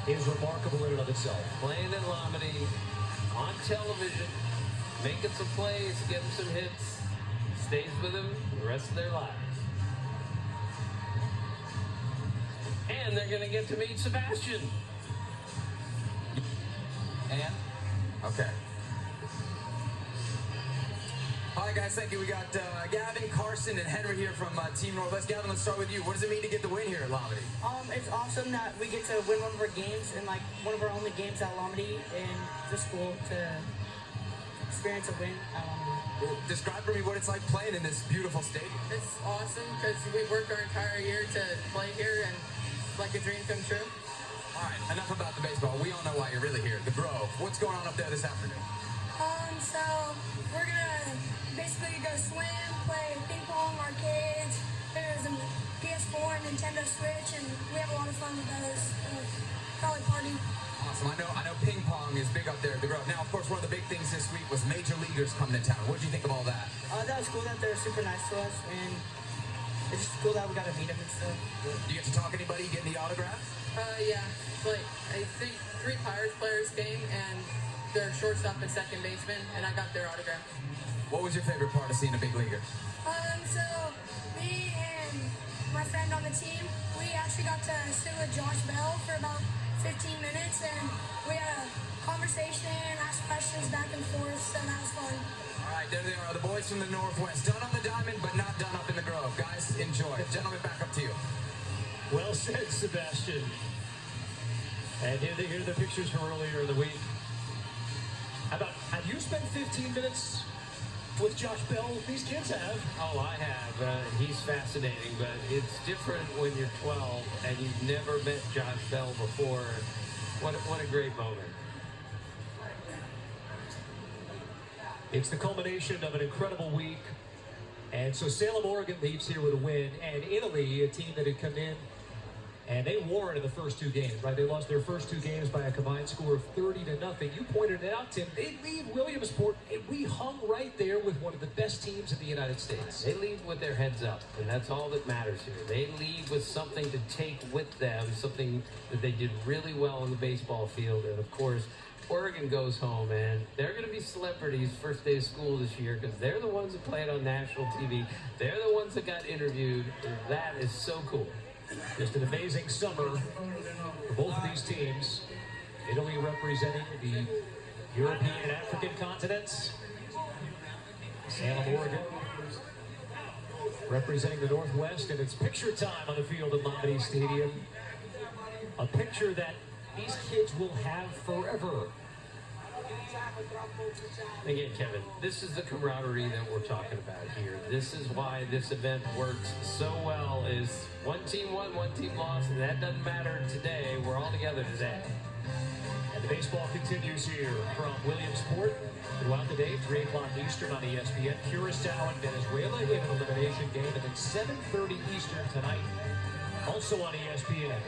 is remarkable in and of itself. Playing in Lombardy, on television, making some plays, getting some hits, stays with them the rest of their lives. And they're going to get to meet Sebastian. And? Okay. All right, guys, thank you. We got Gavin, Carson, and Henry here from Team Northwest. Gavin, let's start with you. What does it mean to get the win here at Lombardy? It's awesome that we get to win one of our games and like one of our only games at Lombardy in the school to experience a win at Lombardy. Well, describe for me what it's like playing in this beautiful stadium. It's awesome because we worked our entire year to play here and it's like a dream come true. All right, enough about the baseball. We all know why you're really here, the Grove. What's going on up there this afternoon? So we're gonna basically go swim, play ping pong, arcades. There's a PS4 and Nintendo Switch, and we have a lot of fun with those. Probably party. Awesome. I know ping pong is big up there at the Grove. Now, of course, one of the big things this week was major leaguers coming to town. What did you think of all that? That was cool that they're super nice to us, and it's just cool that we got to meet them and stuff. Do you get to talk to anybody, get any autographs? Yeah. Like, I think 3 Pirates players came, and their shortstop and second baseman, and I got their autograph. What was your favorite part of seeing a big leaguer? So me and my friend on the team, we actually got to sit with Josh Bell for about 15 minutes, and we had a conversation, asked questions back and forth, so that was fun. All right, there they are, the boys from the Northwest. Done on the diamond, but not done up in the Grove. Guys, enjoy. Gentlemen, back up to you. Well said, Sebastian. And here are the pictures from earlier in the week. Have you spent 15 minutes with Josh Bell? These kids have. Oh, I have. He's fascinating, but it's different when you're 12 and you've never met Josh Bell before. What a great moment. It's the culmination of an incredible week. And so Salem, Oregon leaves here with a win. And Italy, a team that had come in And they wore it in the first two games, right? They lost their first two games by a combined score of 30-0. You pointed it out, Tim. They leave Williamsport, and we hung right there with one of the best teams in the United States. They leave with their heads up, and that's all that matters here. They leave with something to take with them, something that they did really well on the baseball field. And, of course, Oregon goes home, and they're going to be celebrities first day of school this year because they're the ones that played on national TV. They're the ones that got interviewed. That is so cool. Just an amazing summer for both of these teams. Italy representing the European and African continents. Salem, Oregon representing the Northwest, and it's picture time on the field at Lombardi Stadium. A picture that these kids will have forever. Again, Kevin, this is the camaraderie that we're talking about here. This is why this event works so well, is one team won, one team lost, and that doesn't matter today. We're all together today. And the baseball continues here from Williamsport throughout the day, 3 o'clock Eastern on ESPN. Curacao and Venezuela in an elimination game, and then 7:30 Eastern tonight, also on ESPN.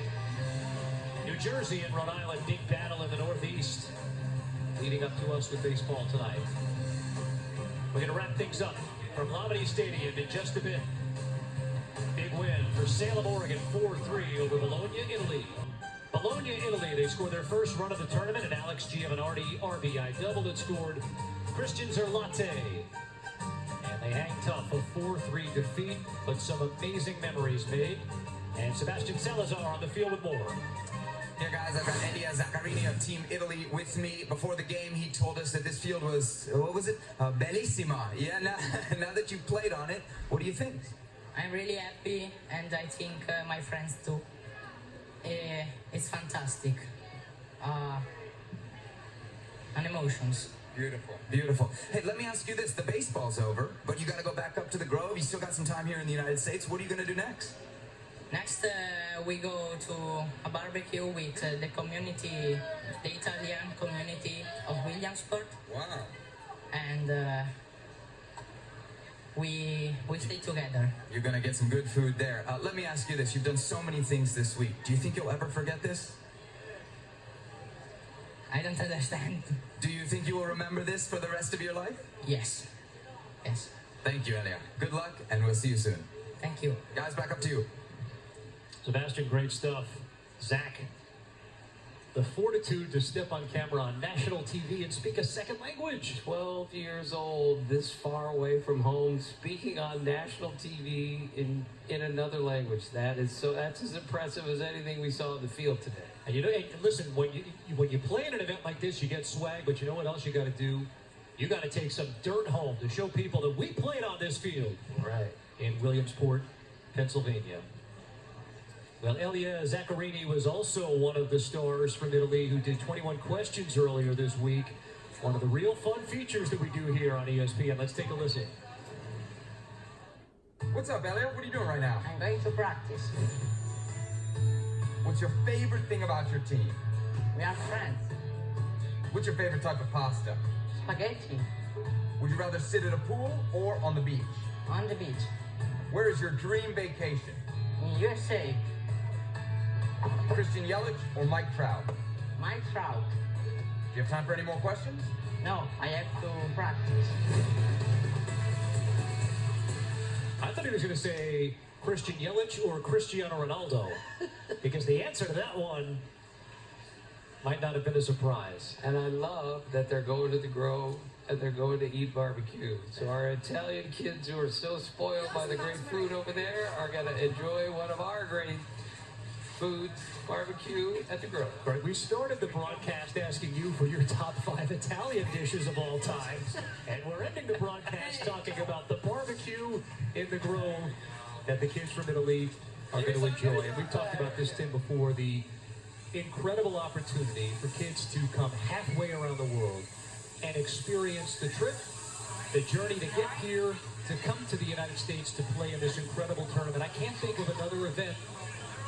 New Jersey and Rhode Island, big battle in the Northeast, leading up to us with baseball tonight. We're going to wrap things up from Lombardi Stadium in just a bit. Big win for Salem, Oregon, 4-3 over Bologna, Italy. Bologna, Italy, they scored their first run of the tournament, and Alex GIOVANARDI RBI doubled. It scored Christian Zerlate. And they hang tough, a 4-3 defeat, but some amazing memories made. And Sebastian Salazar on the field with more. Yeah, guys, I've got Elia Zaccarini of Team Italy with me. Before the game, he told us that this field was, what was it? Bellissima. Yeah, now that you've played on it, what do you think? I'm really happy, and I think my friends too. It's fantastic. And emotions. Beautiful, beautiful. Hey, let me ask you this. The baseball's over, but you got to go back up to the Grove. You still got some time here in the United States. What are you going to do next? Next, we go to a barbecue with the community, the Italian community of Williamsport. Wow. And we stay together. You're going to get some good food there. Let me ask you this. You've done so many things this week. Do you think you'll ever forget this? I don't understand. Do you think you will remember this for the rest of your life? Yes. Yes. Thank you, Elia. Good luck, and we'll see you soon. Thank you. Guys, back up to you. Sebastian, great stuff. Zach, the fortitude to step on camera on national TV and speak a second language. 12 years old, this far away from home, speaking on national TV in another language. That's as impressive as anything we saw on the field today. And you know, hey, listen, when you play in an event like this, you get swag, but you know what else you got to do? You got to take some dirt home to show people that we played on this field. Right. In Williamsport, Pennsylvania. Well, Elia Zaccarini was also one of the stars from Italy who did 21 questions earlier this week. One of the real fun features that we do here on ESPN. Let's take a listen. What's up, Elia? What are you doing right now? I'm going to practice. What's your favorite thing about your team? We are friends. What's your favorite type of pasta? Spaghetti. Would you rather sit at a pool or on the beach? On the beach. Where is your dream vacation? In USA. Christian Yelich or Mike Trout? Mike Trout. Do you have time for any more questions? No, I have to practice. I thought he was going to say Christian Yelich or Cristiano Ronaldo, because the answer to that one might not have been a surprise. And I love that they're going to the Grove and they're going to eat barbecue. So our Italian kids who are so spoiled by the great food over there are going to enjoy one of our great foods, barbecue at the Grove. Right, we started the broadcast asking you for your top 5 Italian dishes of all time, and we're ending the broadcast talking about the barbecue in the Grove that the kids from Italy are going to enjoy. And we've talked about this, Tim, before, the incredible opportunity for kids to come halfway around the world and experience the trip, the journey to get here, to come to the United States to play in this incredible tournament. I can't think of another event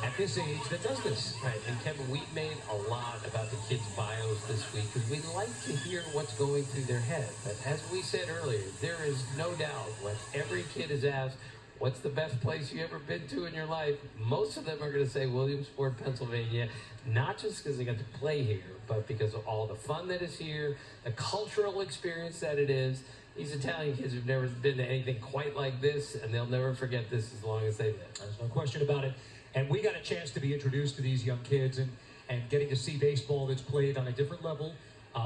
at this age that does this. Right, and Kevin, we made a lot about the kids' bios this week because we like to hear what's going through their head. But as we said earlier, there is no doubt when every kid is asked, what's the best place you ever been to in your life? Most of them are going to say Williamsport, Pennsylvania, not just because they got to play here, but because of all the fun that is here, the cultural experience that it is. These Italian kids have never been to anything quite like this, and they'll never forget this as long as they live. There's no question about it. And we got a chance to be introduced to these young kids and getting to see baseball that's played on a different level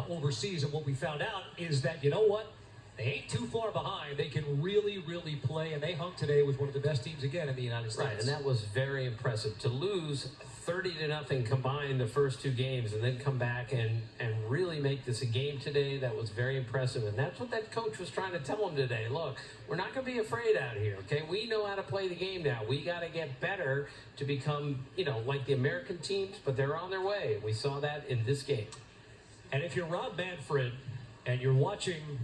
overseas. And what we found out is that, you know what? They ain't too far behind. They can really, really play, and they hung today with one of the best teams again in the United States. Right, and that was very impressive. To lose 30-0 combined the first two games and then come back and really make this a game today, that was very impressive. And that's what that coach was trying to tell them today. Look, we're not going to be afraid out here, okay? We know how to play the game now. We got to get better to become, you know, like the American teams, but they're on their way. We saw that in this game. And if you're Rob Manfred and you're watching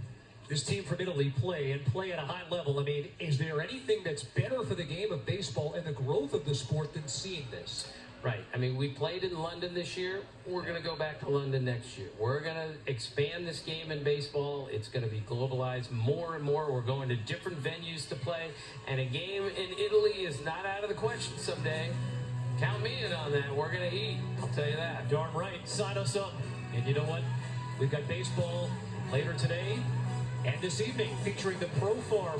this team from Italy play at a high level, I mean, is there anything that's better for the game of baseball and the growth of the sport than seeing this? Right. I mean, we played in London this year. We're going to go back to London next year. We're going to expand this game in baseball. It's going to be globalized more and more. We're going to different venues to play. And a game in Italy is not out of the question someday. Count me in on that. We're going to eat. I'll tell you that. Darn right. Sign us up. And you know what? We've got baseball later today and this evening featuring the Pro Farm